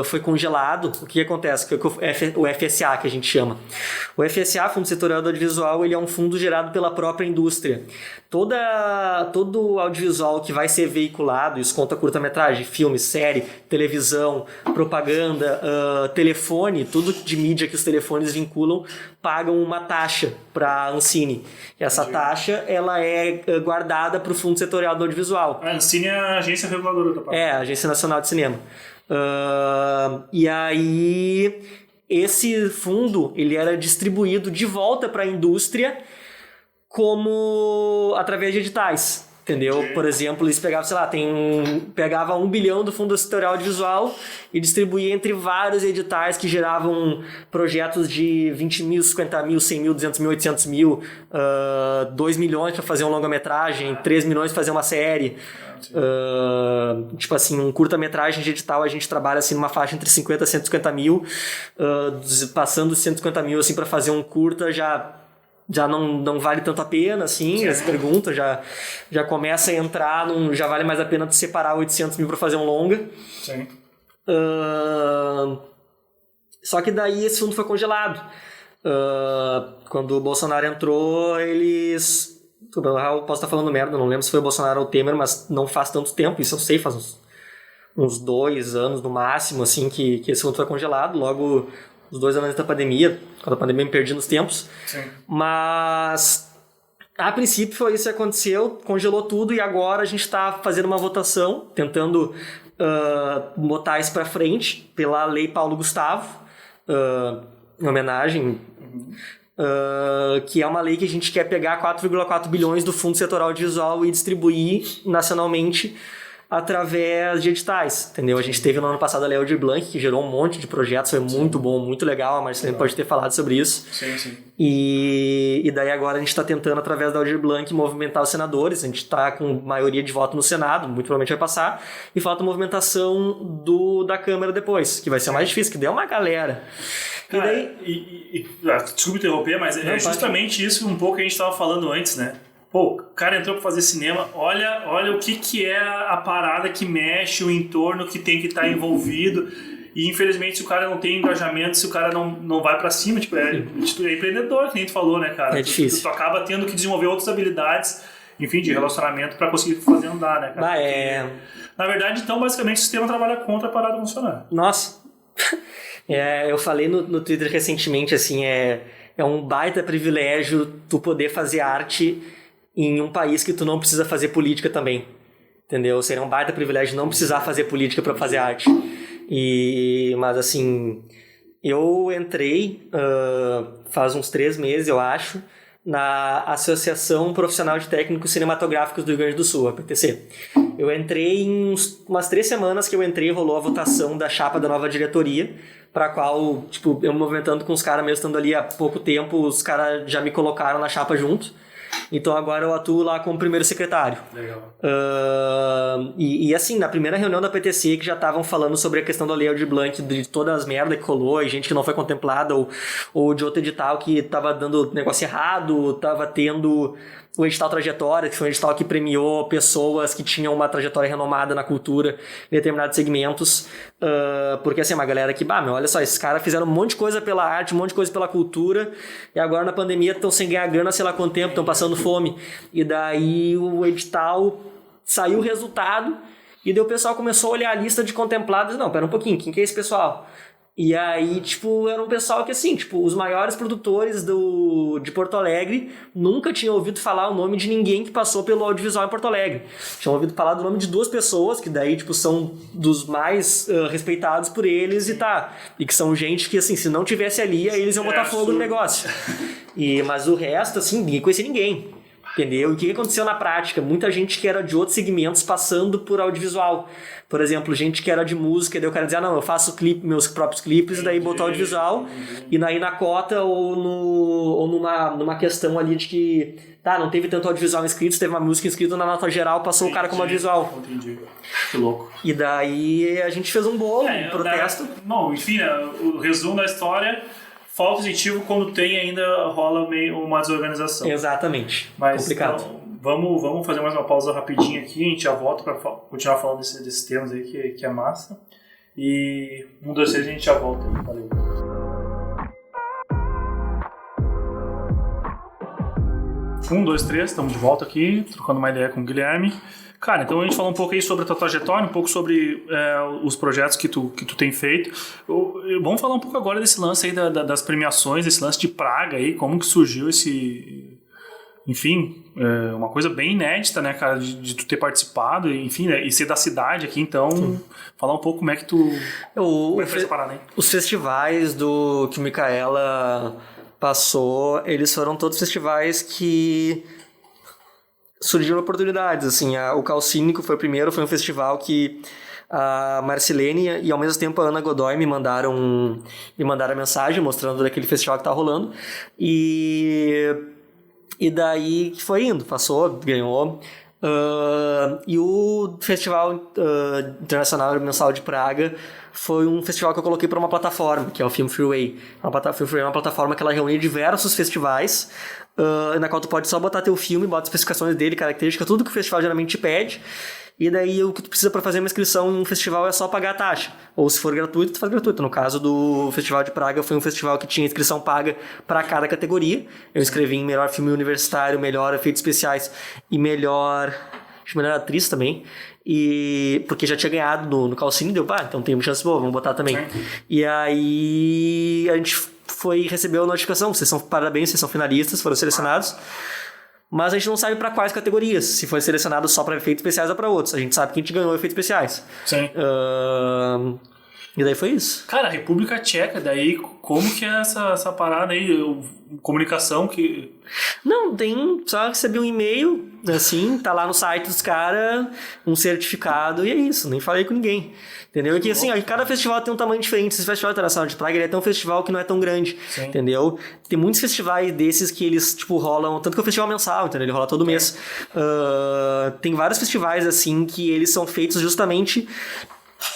foi congelado. O que acontece? O FSA, que a gente chama. O FSA, Fundo Setorial do Audiovisual, ele é um fundo gerado pela própria indústria. Todo audiovisual que vai ser veiculado, isso conta curta-metragem, filme, série, televisão, propaganda, telefone, tudo de mídia que os telefones vinculam, pagam uma taxa para a Ancine. E essa taxa ela é guardada para o Fundo Setorial do Audiovisual. A Ancine é a agência reguladora da parte. A Agência Nacional de Cinema. E aí, esse fundo ele era distribuído de volta para a indústria como através de editais. Entendeu? Por exemplo, eles pegavam, pegava 1 bilhão do Fundo Setorial Audiovisual e distribuía entre vários editais que geravam projetos de 20 mil, 50 mil, 100 mil, 200 mil, 800 mil, 2 milhões para fazer um longa-metragem, 3 milhões para fazer uma série. Um curta-metragem de edital a gente trabalha assim numa faixa entre 50 e 150 mil, passando os 150 mil assim, para fazer um curta já não vale tanto a pena, assim, essa pergunta já começa a entrar, já vale mais a pena tu separar 800 mil para fazer um longa. Sim. Só que daí esse fundo foi congelado. Quando o Bolsonaro entrou, eles... Eu posso estar falando merda, não lembro se foi o Bolsonaro ou o Temer, mas não faz tanto tempo, isso eu sei, faz uns uns 2 anos no máximo, assim, que esse assunto foi congelado, logo os 2 anos da pandemia, quando a pandemia me perdi nos tempos. Sim. Mas, a princípio foi isso que aconteceu, congelou tudo e agora a gente está fazendo uma votação, tentando botar isso para frente pela Lei Paulo Gustavo, em homenagem, que é uma lei que a gente quer pegar 4,4 bilhões do Fundo Setorial Audiovisual e distribuir nacionalmente através de editais, entendeu? A gente teve no ano passado a Lei Aldir Blanc, que gerou um monte de projetos, foi muito bom, muito legal, a Marcelene pode ter falado sobre isso. Sim. E daí agora a gente está tentando, através da Aldir Blanc, movimentar os senadores, a gente está com maioria de voto no Senado, muito provavelmente vai passar, e falta a movimentação da Câmara depois, que vai ser mais difícil, que deu uma galera. Cara, desculpa interromper, mas é justamente isso um pouco que a gente estava falando antes, né? Pô, o cara entrou pra fazer cinema, olha o que é a parada que mexe, o entorno que tem que estar envolvido. E infelizmente, se o cara não tem engajamento, se o cara não vai pra cima, tipo, é empreendedor, que nem tu falou, né, cara? É difícil. Tu acaba tendo que desenvolver outras habilidades, enfim, de relacionamento pra conseguir fazer andar, né, cara? Porque, na verdade, então, basicamente, o sistema trabalha contra a parada funcionar. Nossa! Eu falei no Twitter recentemente, assim, é um baita privilégio tu poder fazer arte em um país que tu não precisa fazer política também, entendeu? Seria um baita privilégio não precisar fazer política para fazer arte. Mas assim, eu entrei faz uns 3 meses, eu acho, na Associação Profissional de Técnicos Cinematográficos do Rio Grande do Sul, a PTC. Eu entrei em umas 3 semanas que eu entrei, rolou a votação da chapa da nova diretoria, para a qual, tipo, eu me movimentando com os caras mesmo, estando ali há pouco tempo, os caras já me colocaram na chapa junto. Então agora eu atuo lá como primeiro secretário. Legal. E assim, na primeira reunião da PTC, que já estavam falando sobre a questão da Lei Aldir Blanc, de todas as merdas que rolou, e gente que não foi contemplada, ou de outro edital que tava dando negócio errado, tava tendo o edital Trajetória, que foi um edital que premiou pessoas que tinham uma trajetória renomada na cultura em determinados segmentos, porque assim, uma galera que, olha só, esses caras fizeram um monte de coisa pela arte, um monte de coisa pela cultura, e agora na pandemia estão sem ganhar grana, sei lá quanto tempo, estão passando fome. E daí o edital saiu o resultado, e daí o pessoal começou a olhar a lista de contemplados, não, pera um pouquinho, quem que é esse pessoal? E aí, tipo, era um pessoal que, assim, tipo, os maiores produtores de Porto Alegre nunca tinham ouvido falar o nome de ninguém que passou pelo audiovisual em Porto Alegre. Tinham ouvido falar do nome de 2 pessoas, que daí, tipo, são dos mais respeitados por eles e que são gente que, assim, se não tivesse ali, aí eles iam botar fogo no negócio. Mas o resto, assim, ninguém conhecia ninguém. Entendeu? E o que aconteceu na prática? Muita gente que era de outros segmentos passando por audiovisual. Por exemplo, gente que era de música, daí o cara dizia, não, eu faço meus próprios clipes, e daí botou audiovisual, e daí na cota ou numa questão ali de que, não teve tanto audiovisual inscrito, teve uma música inscrita na nota geral, passou o cara como audiovisual. Entendi. Que louco. E daí a gente fez um bolo, um protesto. Enfim, o resumo da história... Falta positivo quando tem ainda rola meio uma desorganização. Exatamente. Mas, complicado. Então, vamos fazer mais uma pausa rapidinha aqui. A gente já volta para continuar falando desses temas aí que é massa. E 1, 2, 3 a gente já volta. Valeu. 1, 2, 3, estamos de volta aqui, trocando uma ideia com o Guilherme. Cara, então a gente falou um pouco aí sobre a tua trajetória, um pouco sobre os projetos que tu tem feito. Vamos falar um pouco agora desse lance aí das premiações, desse lance de Praga aí, como que surgiu esse... Enfim, uma coisa bem inédita, né, cara, de tu ter participado, enfim, né, e ser da cidade aqui, então, falar um pouco como é que tu... como é que foi essa parada aí? Os festivais que o Micaela passou, eles foram todos festivais que... surgiram oportunidades, assim, o Calcínico foi o primeiro, foi um festival que a Marcelene e ao mesmo tempo a Ana Godoy me mandaram a mensagem mostrando daquele festival que tá rolando, e daí foi indo, passou, ganhou, e o Festival Internacional Mensal de Praga foi um festival que eu coloquei para uma plataforma, que é o Film Freeway. Film Freeway é uma plataforma que ela reúne diversos festivais, na qual tu pode só botar teu filme, bota as especificações dele, características, tudo que o festival geralmente te pede, e daí o que tu precisa para fazer uma inscrição em um festival é só pagar a taxa, ou se for gratuito, tu faz gratuito. No caso do Festival de Praga, foi um festival que tinha inscrição paga para cada categoria. Eu inscrevi em melhor filme universitário, melhor efeitos especiais e melhor acho que melhor atriz também, e porque já tinha ganhado no Calcine, deu, então tem uma chance boa, vamos botar também. Sim. E aí a gente recebeu a notificação, parabéns, vocês são finalistas, foram selecionados, mas a gente não sabe para quais categorias, se foi selecionado só para efeitos especiais ou para outros, a gente sabe que a gente ganhou efeitos especiais. Sim. E daí foi isso. Cara, a República Tcheca, daí como que é essa parada aí, comunicação que... Não, só recebi um e-mail, assim, tá lá no site dos caras, um certificado e é isso, nem falei com ninguém. Entendeu? E que assim, cada festival tem um tamanho diferente. Esse Festival Internacional de Praga, ele é tão festival que não é tão grande. Sim. Entendeu? Tem muitos festivais desses que eles, tipo, rolam, tanto que é um festival mensal, entendeu? Ele rola todo mês. Tem vários festivais, assim, que eles são feitos justamente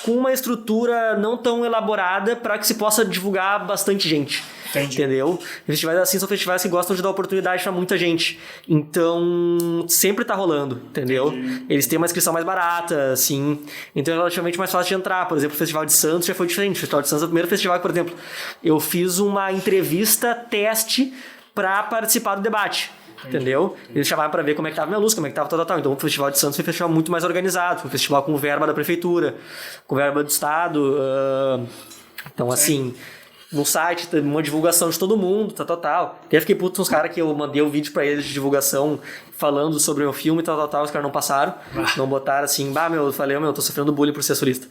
com uma estrutura não tão elaborada para que se possa divulgar bastante gente. Entendi. Entendeu? Festivais assim são festivais que gostam de dar oportunidade para muita gente. Então, sempre tá rolando, entendeu? Entendi. Eles têm uma inscrição mais barata, assim. Então é relativamente mais fácil de entrar. Por exemplo, o Festival de Santos já foi diferente. O Festival de Santos é o primeiro festival que, por exemplo, eu fiz uma entrevista teste para participar do debate. Entendeu? Eles chamavam pra ver como é que tava minha luz, como é que tava tal. Então o Festival de Santos foi um festival muito mais organizado, foi um festival com verba da prefeitura, com verba do estado. Então, assim, no site teve uma divulgação de todo mundo, tal. E aí fiquei puto com os caras que eu mandei o vídeo pra eles de divulgação falando sobre o meu filme, tal. Os caras não passaram, não botaram assim, eu falei, tô sofrendo bullying por ser solista.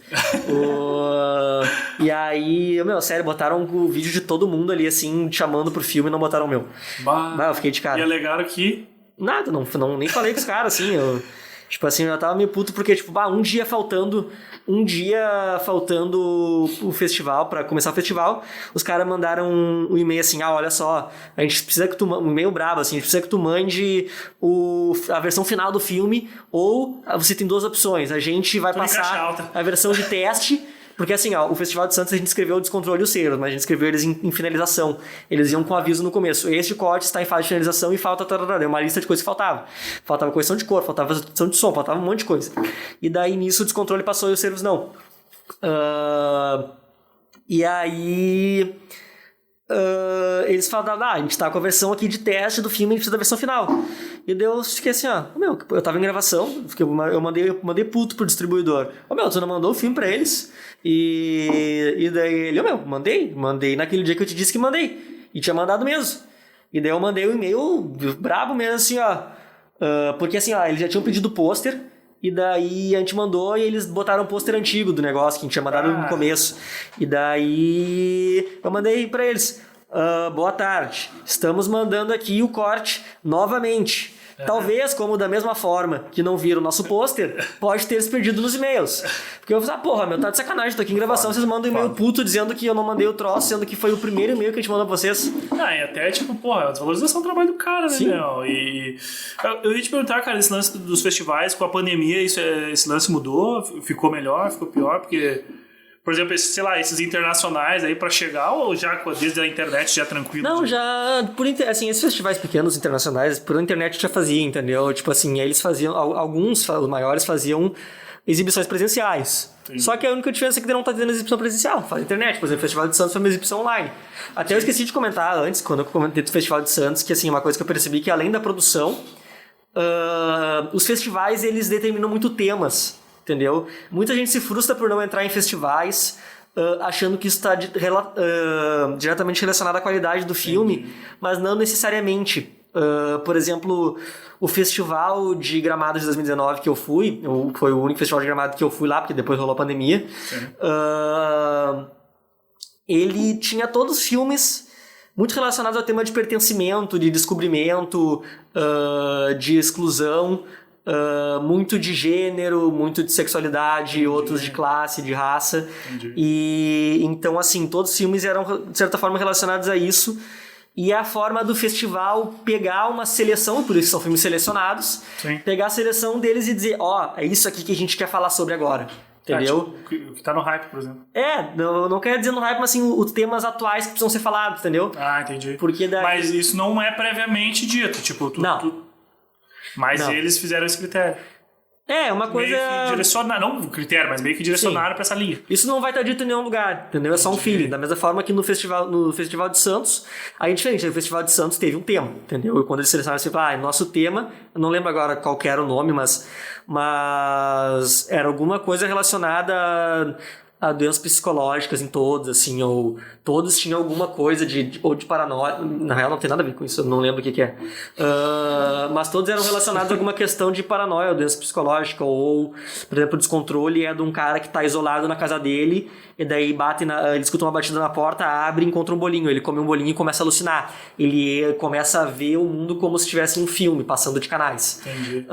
E aí, sério, botaram o vídeo de todo mundo ali, assim, chamando pro filme e não botaram o meu. Eu fiquei de cara. E alegaram que... Nada, nem falei com os caras, assim, tipo assim, eu tava meio puto porque, tipo, um dia faltando o festival, pra começar o festival, os caras mandaram um e-mail assim, olha só, a gente precisa que tu mande, um e-mail brabo, assim, a gente precisa que tu mande a versão final do filme, ou você tem duas opções, a gente vai passar a versão de teste, porque assim, o Festival de Santos a gente escreveu o Descontrole e o Ceros, mas a gente escreveu eles em finalização. Eles iam com aviso no começo. Este corte está em fase de finalização e falta uma lista de coisas que faltava. Faltava correção de cor, faltava redução de som, faltava um monte de coisa. E daí nisso o Descontrole passou e o Ceros não. E aí... eles falaram, a gente tá com a versão aqui de teste do filme, a gente precisa da versão final. E daí eu fiquei assim, eu tava em gravação, eu mandei puto pro distribuidor. Tu não mandou o filme pra eles? E daí ele, mandei naquele dia que eu te disse que mandei. E tinha mandado mesmo. E daí eu mandei um e-mail brabo mesmo, assim, porque assim, eles já tinham pedido pôster. E daí a gente mandou e eles botaram um pôster antigo do negócio que a gente tinha mandado no começo. E daí eu mandei pra eles, boa tarde, estamos mandando aqui o corte novamente. Talvez, como da mesma forma que não viram o nosso pôster, pode ter se perdido nos e-mails. Porque eu falei, tá de sacanagem, tô aqui em gravação, vocês mandam um e-mail puto dizendo que eu não mandei o troço, sendo que foi o primeiro e-mail que a gente mandou pra vocês. E até, tipo, a desvalorização do trabalho do cara, né, Sim. Meu? E eu ia te perguntar, cara, esse lance dos festivais, com a pandemia, esse lance mudou? Ficou melhor? Ficou pior? Porque... Por exemplo, esses internacionais aí pra chegar, ou já desde a internet já tranquilo? Não, já... esses festivais pequenos internacionais, por internet já fazia, entendeu? Tipo assim, eles faziam... Alguns, os maiores, faziam exibições presenciais. Sim. Só que a única diferença é que não tá tendo exibição presencial. Faz internet. Por exemplo, o Festival de Santos foi uma exibição online. Até eu esqueci de comentar antes, quando eu comentei do Festival de Santos, que assim, uma coisa que eu percebi que além da produção, os festivais, eles determinam muito temas. Entendeu? Muita gente se frustra por não entrar em festivais achando que isso está diretamente relacionado à qualidade do filme, mas não necessariamente. Por exemplo, o festival de Gramado de 2019 que eu fui, foi o único festival de Gramado que eu fui lá, porque depois rolou a pandemia, ele tinha todos os filmes muito relacionados ao tema de pertencimento, de descobrimento, de exclusão, muito de gênero, muito de sexualidade, outros de classe, de raça. E então, assim, todos os filmes eram, de certa forma, relacionados a isso. E a forma do festival pegar uma seleção, por isso são filmes selecionados, Sim. pegar a seleção deles e dizer, é isso aqui que a gente quer falar sobre agora. Entendeu? Tipo, o que tá no hype, por exemplo. Não quero dizer no hype, mas assim, os temas atuais que precisam ser falados, entendeu? Entendi. Porque daí... Mas isso não é previamente dito, tipo, não. Mas não. Eles fizeram esse critério. Uma coisa... Meio que direcionar, não critério, mas meio que direcionaram pra essa linha. Isso não vai estar dito em nenhum lugar, entendeu? É só um feeling. Da mesma forma que no Festival de Santos, aí é diferente. O Festival de Santos teve um tema, entendeu? E quando eles selecionaram, você fala, nosso tema, eu não lembro agora qual que era o nome, mas era alguma coisa relacionada a doenças psicológicas em todos, assim, ou todos tinham alguma coisa ou de paranoia. Na real, não tem nada a ver com isso, eu não lembro o que é. Mas todos eram relacionados a alguma questão de paranoia, ou doença psicológica, ou, por exemplo, o descontrole é de um cara que está isolado na casa dele, e daí ele escuta uma batida na porta, abre e encontra um bolinho. Ele come um bolinho e começa a alucinar. Ele começa a ver o mundo como se tivesse um filme, passando de canais. Entendi.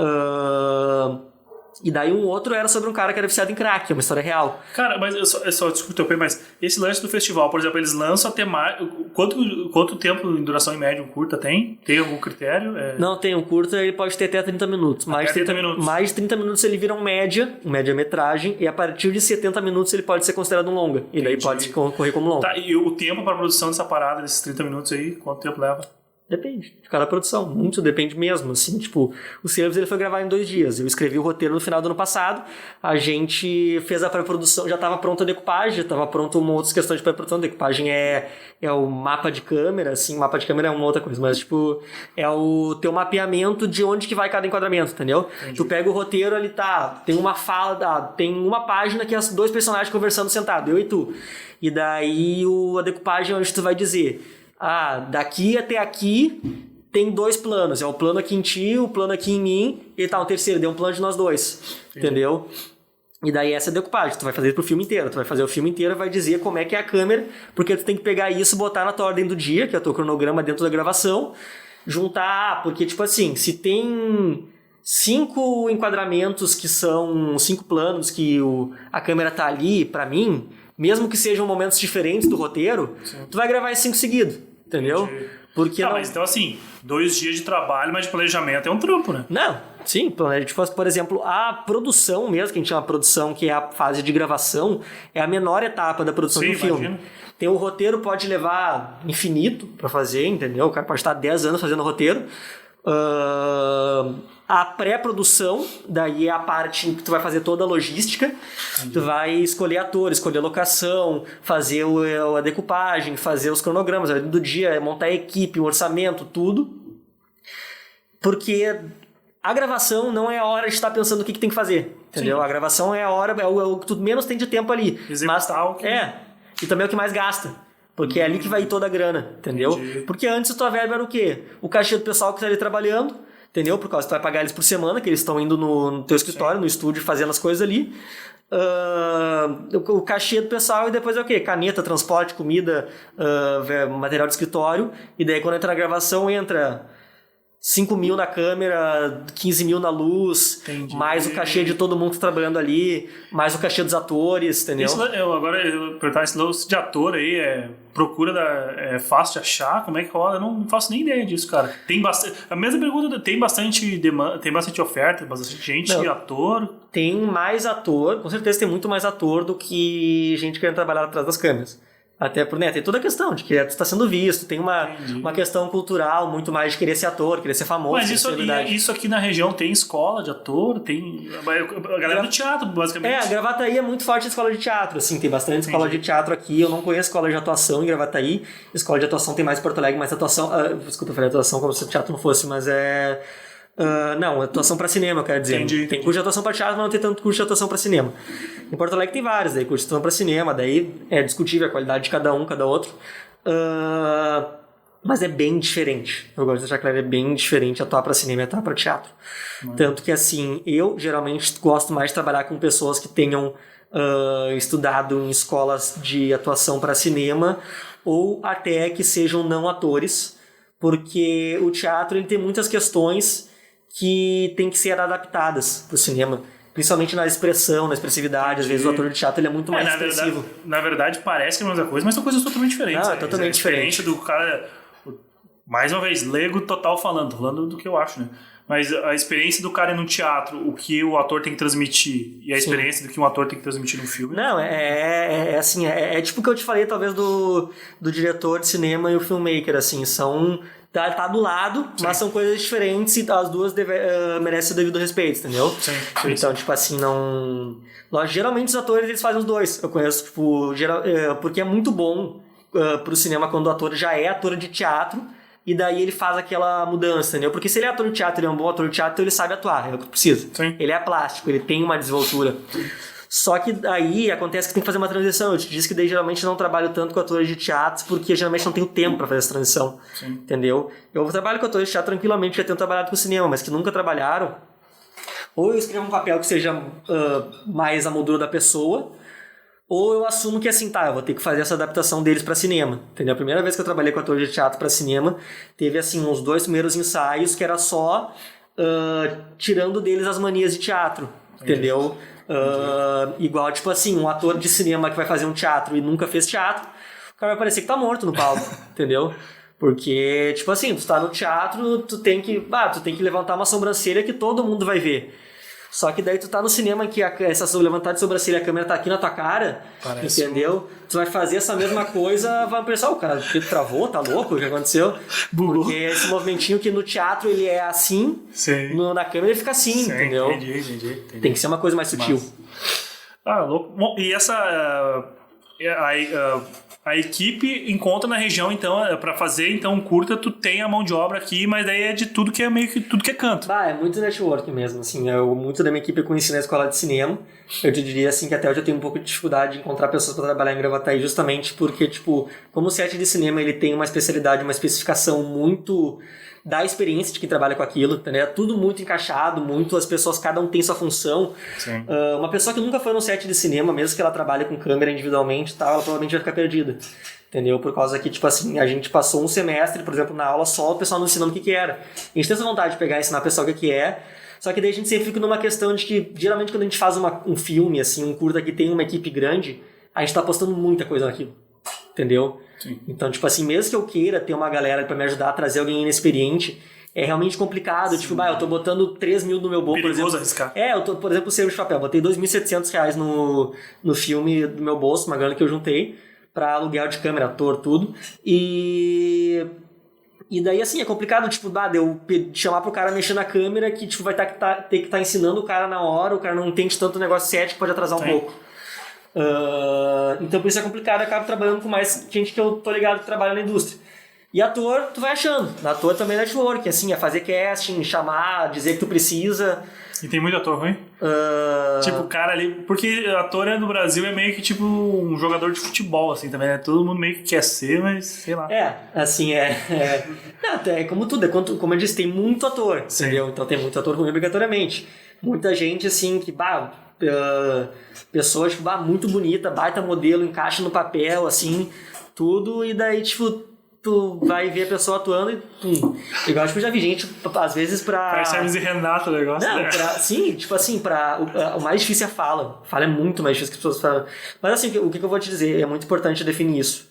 E daí um outro era sobre um cara que era viciado em crack, é uma história real. Cara, mas eu só desculpa, mas esse lance do festival, por exemplo, eles lançam até mais... Quanto tempo em duração em média um curta tem? Tem algum critério? Não, tem um curta, ele pode ter até 30 minutos. Mais de 30 minutos ele vira um média-metragem, e a partir de 70 minutos ele pode ser considerado um longa. E daí pode correr como longa. Tá, e o tempo para a produção dessa parada, desses 30 minutos aí, quanto tempo leva? Depende de cada produção, muito depende mesmo, assim, tipo, o Servos ele foi gravar em 2 dias, eu escrevi o roteiro no final do ano passado, a gente fez a pré-produção, já estava pronta a decupagem, já estava pronta uma outra questão de pré-produção, decupagem é o mapa de câmera, assim, mapa de câmera é uma outra coisa, mas, tipo, é o teu mapeamento de onde que vai cada enquadramento, entendeu? Entendi. Tu pega o roteiro, ali tem uma fala, tem uma página que é 2 personagens conversando sentados, eu e tu, e daí a decupagem é onde tu vai dizer... daqui até aqui tem 2 planos. É o plano aqui em ti, o plano aqui em mim, e um terceiro, deu um plano de nós 2. Entendeu? E daí essa é a decupagem. Tu vai fazer pro filme inteiro. Tu vai fazer o filme inteiro e vai dizer como é que é a câmera, porque tu tem que pegar isso e botar na tua ordem do dia, que é o teu cronograma dentro da gravação, juntar, porque tipo assim, se tem 5 enquadramentos que são 5 planos que a câmera tá ali, pra mim, mesmo que sejam momentos diferentes do roteiro, tu vai gravar esses 5 seguidos, entendeu? Entendi. Porque mas então assim, 2 dias de trabalho, mas de planejamento é um trampo, né? Não, sim, tipo, por exemplo, a produção mesmo, que a gente chama de produção, que é a fase de gravação, é a menor etapa da produção de um filme. Tem o roteiro, pode levar infinito pra fazer, entendeu? O cara pode estar 10 anos fazendo roteiro. A pré-produção, daí é a parte que tu vai fazer toda a logística. Entendi. Tu vai escolher ator, escolher locação, fazer a decupagem, fazer os cronogramas do dia, montar a equipe, o orçamento, tudo. Porque a gravação não é a hora de estar pensando o que tem que fazer, entendeu? Sim. A gravação é a hora, é o que tu menos tem de tempo ali. E também é o que mais gasta. Porque é ali que vai ir toda a grana, entendeu? Entendi. Porque antes a tua verba era o quê? O cachê do pessoal que está ali trabalhando, entendeu? Por causa que tu vai pagar eles por semana, que eles estão indo no teu escritório, no estúdio, fazendo as coisas ali. O cachê do pessoal e depois é o quê? Caneta, transporte, comida, material de escritório. E daí quando entra na gravação, entra 5 mil na câmera, 15 mil na luz, entendi. Mais o cachê de todo mundo que tá trabalhando ali, mais o cachê dos atores, entendeu? Eu perguntar esse lance de ator aí, é fácil de achar? Como é que rola? Eu não faço nem ideia disso, cara. Tem bastante, a mesma pergunta, tem bastante demanda, tem bastante oferta, bastante gente, ator? Tem mais ator, com certeza tem muito mais ator do que gente querendo trabalhar atrás das câmeras. Até por, tem toda a questão de que tu está sendo visto, tem uma questão cultural muito mais de querer ser ator, querer ser famoso. Mas isso aqui na região tem escola de ator, tem a galera do teatro, basicamente. A Gravataí é muito forte a escola de teatro, assim, tem bastante escola de teatro aqui, eu não conheço escola de atuação em Gravataí, escola de atuação tem mais em Porto Alegre, mais atuação, desculpa, eu falei atuação como se o teatro não fosse, mas não, atuação para cinema, eu quero dizer. Entendi. Tem curso de atuação para teatro, mas não tem tanto curso de atuação para cinema. Em Porto Alegre tem vários, daí curso de atuação para cinema, daí é discutível a qualidade de cada outro. Mas é bem diferente. Eu gosto de deixar claro, é bem diferente atuar para cinema e atuar para teatro. Tanto que, assim, eu geralmente gosto mais de trabalhar com pessoas que tenham estudado em escolas de atuação para cinema ou até que sejam não atores, porque o teatro ele tem muitas questões que tem que ser adaptadas para o cinema, principalmente na expressão, na expressividade. Às vezes o ator de teatro ele é muito mais expressivo. Na verdade parece que é a mesma coisa, mas são coisas totalmente diferentes. Não, é totalmente diferente. Do cara, mais uma vez, leigo total falando do que eu acho, né? Mas a experiência do cara no teatro, o que o ator tem que transmitir, e a experiência do que um ator tem que transmitir no filme. Não, assim, tipo o que eu te falei, talvez, do diretor de cinema e o filmmaker, assim, tá do lado, mas são coisas diferentes e as duas merecem o devido respeito, entendeu? Sim. Então, tipo assim, não... Geralmente os atores, eles fazem os dois. Eu conheço, tipo, porque é muito bom pro cinema quando o ator já é ator de teatro e daí ele faz aquela mudança, entendeu? Porque se ele é ator de teatro, ele é um bom ator de teatro, então ele sabe atuar, é o que precisa. Sim. Ele é plástico, ele tem uma desenvoltura. Só que daí acontece que tem que fazer uma transição. Eu te disse que daí geralmente não trabalho tanto com atores de teatro porque geralmente não tenho tempo pra fazer essa transição. Sim. Entendeu? Eu trabalho com atores de teatro tranquilamente, já tenho trabalhado com cinema, mas que nunca trabalharam. Ou eu escrevo um papel que seja mais a moldura da pessoa, ou eu assumo que assim, eu vou ter que fazer essa adaptação deles pra cinema. Entendeu? A primeira vez que eu trabalhei com ator de teatro pra cinema, teve assim uns 2 primeiros ensaios que era só tirando deles as manias de teatro. Entendeu? Igual, tipo assim, um ator de cinema que vai fazer um teatro e nunca fez teatro, o cara vai parecer que tá morto no palco, entendeu? Porque, tipo assim, tu tá no teatro, tu tem que levantar uma sobrancelha que todo mundo vai ver. Só que daí tu tá no cinema que essa levantada de sobrancelha, a câmera tá aqui na tua cara, parece, entendeu? Tu vai fazer essa mesma coisa, vai pensar, o cara que travou, tá louco, o que aconteceu? Bugou. Porque esse movimentinho que no teatro ele é assim, na câmera ele fica assim, entendeu? Entendi. Tem que ser uma coisa mais sutil. Louco. Bom, e essa... a equipe encontra na região, então, pra fazer então um curta, tu tem a mão de obra aqui, mas daí é de tudo que é meio que tudo que é canto. É muito network mesmo, assim, muito da minha equipe eu conheci na escola de cinema. Eu te diria assim que até hoje eu tenho um pouco de dificuldade de encontrar pessoas para trabalhar em Gravataí, justamente porque, tipo, como o set de cinema ele tem uma especialidade, uma especificação muito da experiência de quem trabalha com aquilo, entendeu? É tudo muito encaixado, as pessoas, cada um tem sua função. Uma pessoa que nunca foi no set de cinema, mesmo que ela trabalhe com câmera individualmente, ela provavelmente vai ficar perdida. Entendeu? Por causa que, tipo assim, a gente passou um semestre, por exemplo, na aula só o pessoal não ensinando o que era. A gente tem essa vontade de pegar e ensinar o pessoal o que é, só que daí a gente sempre fica numa questão de que, geralmente, quando a gente faz um filme, assim, um curta que tem uma equipe grande, a gente tá postando muita coisa naquilo. Entendeu? Sim. Então, tipo assim, mesmo que eu queira ter uma galera pra me ajudar a trazer alguém inexperiente, é realmente complicado. Sim. Tipo, eu tô botando 3 mil no meu bolso, por exemplo. Arriscar. Eu tô, por exemplo, o Serviço de Papel. Botei R$2.700 no filme do meu bolso, uma grana que eu juntei, pra aluguel de câmera, ator, tudo. E daí, assim, é complicado, tipo, eu chamar pro cara mexer na câmera que, tipo, vai ter que estar ensinando o cara na hora, o cara não entende tanto o negócio set, pode atrasar um pouco. Então por isso é complicado, eu acabo trabalhando com mais gente que eu tô ligado que trabalha na indústria. E ator, tu vai achando. Ator também é network, assim, é fazer casting, chamar, dizer que tu precisa. E tem muito ator ruim? Tipo, o cara ali... Porque ator no Brasil é meio que tipo um jogador de futebol, assim, também, né? Todo mundo meio que quer ser, mas sei lá. Assim, é como tudo, como eu disse, tem muito ator, entendeu? Então tem muito ator ruim obrigatoriamente. Muita gente, assim, que, pessoa, tipo, muito bonita, baita modelo, encaixa no papel, assim, tudo, e daí, tipo, tu vai ver a pessoa atuando e pum. Igual, tipo, já vi gente, às vezes, pra... Parece Hermes e Renato o negócio, não, né? Sim, tipo assim, o mais difícil é a fala. Fala é muito mais difícil que as pessoas falam. Mas assim, o que eu vou te dizer, é muito importante definir isso.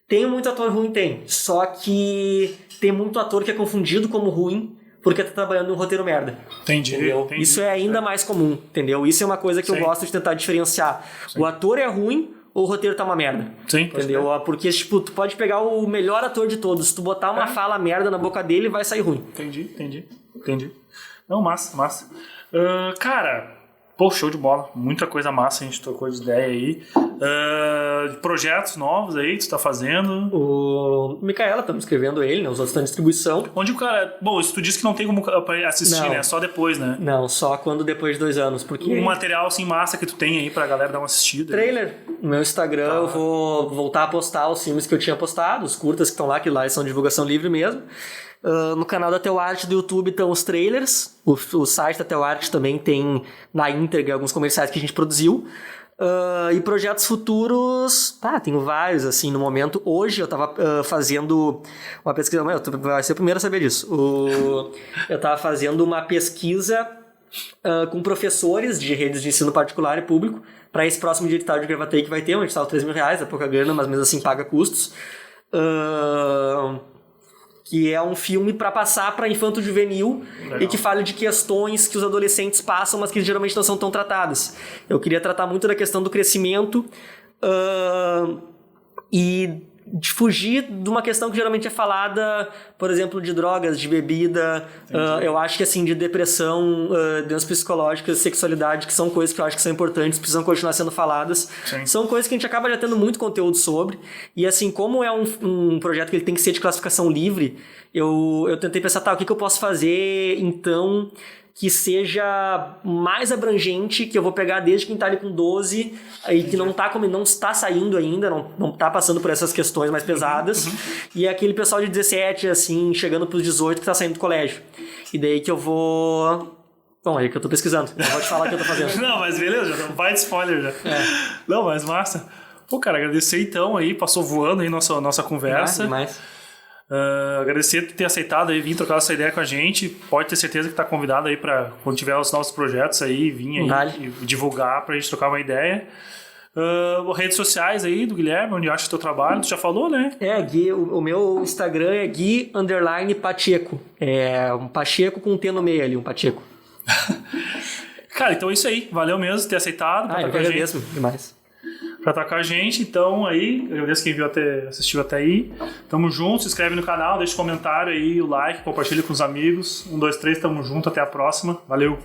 Tem muito ator ruim, tem. Só que tem muito ator que é confundido como ruim porque tá trabalhando num roteiro merda. Entendi. Isso é ainda mais comum, entendeu? Isso é uma coisa que eu gosto de tentar diferenciar. Sim. O ator é ruim ou o roteiro tá uma merda. Sim. Entendeu? Porque, tipo, tu pode pegar o melhor ator de todos. Se tu botar uma fala merda na boca dele, vai sair ruim. Entendi. Não, massa. Cara, show de bola. Muita coisa massa, a gente trocou de ideia aí. Projetos novos aí que tu tá fazendo. O Micaela, estamos escrevendo ele, né? Os outros estão em distribuição. Onde o cara... Bom, isso tu disse que não tem como assistir, né? Só depois, né? Não, só quando depois de 2 anos. Porque... Um material, assim, massa que tu tem aí pra galera dar uma assistida. Trailer. No meu Instagram eu vou voltar a postar os filmes que eu tinha postado, os curtas que estão lá, que lá são divulgação livre mesmo. No canal da Teoarte do YouTube estão os trailers. O site da Teoarte também tem na íntegra alguns comerciais que a gente produziu. E projetos futuros, tenho vários, assim, no momento. Hoje eu tava fazendo uma pesquisa, vai ser o primeiro a saber disso. Eu tava fazendo uma pesquisa com professores de redes de ensino particular e público para esse próximo dia de tarde de Gravataí que vai ter, um edital de R$3.000, é pouca grana, mas mesmo assim paga custos. Que é um filme para passar para infanto-juvenil. Legal. E que fala de questões que os adolescentes passam, mas que geralmente não são tão tratadas. Eu queria tratar muito da questão do crescimento e de fugir de uma questão que geralmente é falada, por exemplo, de drogas, de bebida, eu acho que assim, de depressão, doenças psicológicas, sexualidade, que são coisas que eu acho que são importantes, precisam continuar sendo faladas. Sim. São coisas que a gente acaba já tendo muito conteúdo sobre, e assim, como é um projeto que ele tem que ser de classificação livre, eu tentei pensar, o que eu posso fazer, então, que seja mais abrangente, que eu vou pegar desde quem tá ali com 12 e que não está saindo ainda, não tá passando por essas questões mais pesadas, e é aquele pessoal de 17, assim, chegando pros 18 que tá saindo do colégio. E daí que eu vou... Bom, aí que eu tô pesquisando, eu vou te falar o que eu tô fazendo. Não, mas beleza, já vai de spoiler já. Não, mas massa. Pô, cara, agradecer então aí, passou voando aí nossa conversa. Demais. Agradecer por ter aceitado aí, vir trocar essa ideia com a gente. Pode ter certeza que tá convidado aí pra quando tiver os novos projetos aí, vir aí e divulgar pra gente trocar uma ideia. Redes sociais aí do Guilherme, onde acha o teu trabalho, tu já falou, né? Gui, o meu Instagram é Gui_Pacheco. É um Pacheco com um T no meio ali, um Pacheco. Cara, então é isso aí. Valeu mesmo ter aceitado. Eu que agradeço demais. Pra estar com a gente, então aí, agradeço quem assistiu até aí. Tamo junto, se inscreve no canal, deixa um comentário aí, o like, compartilha com os amigos. 1, 2, 3, tamo junto, até a próxima. Valeu!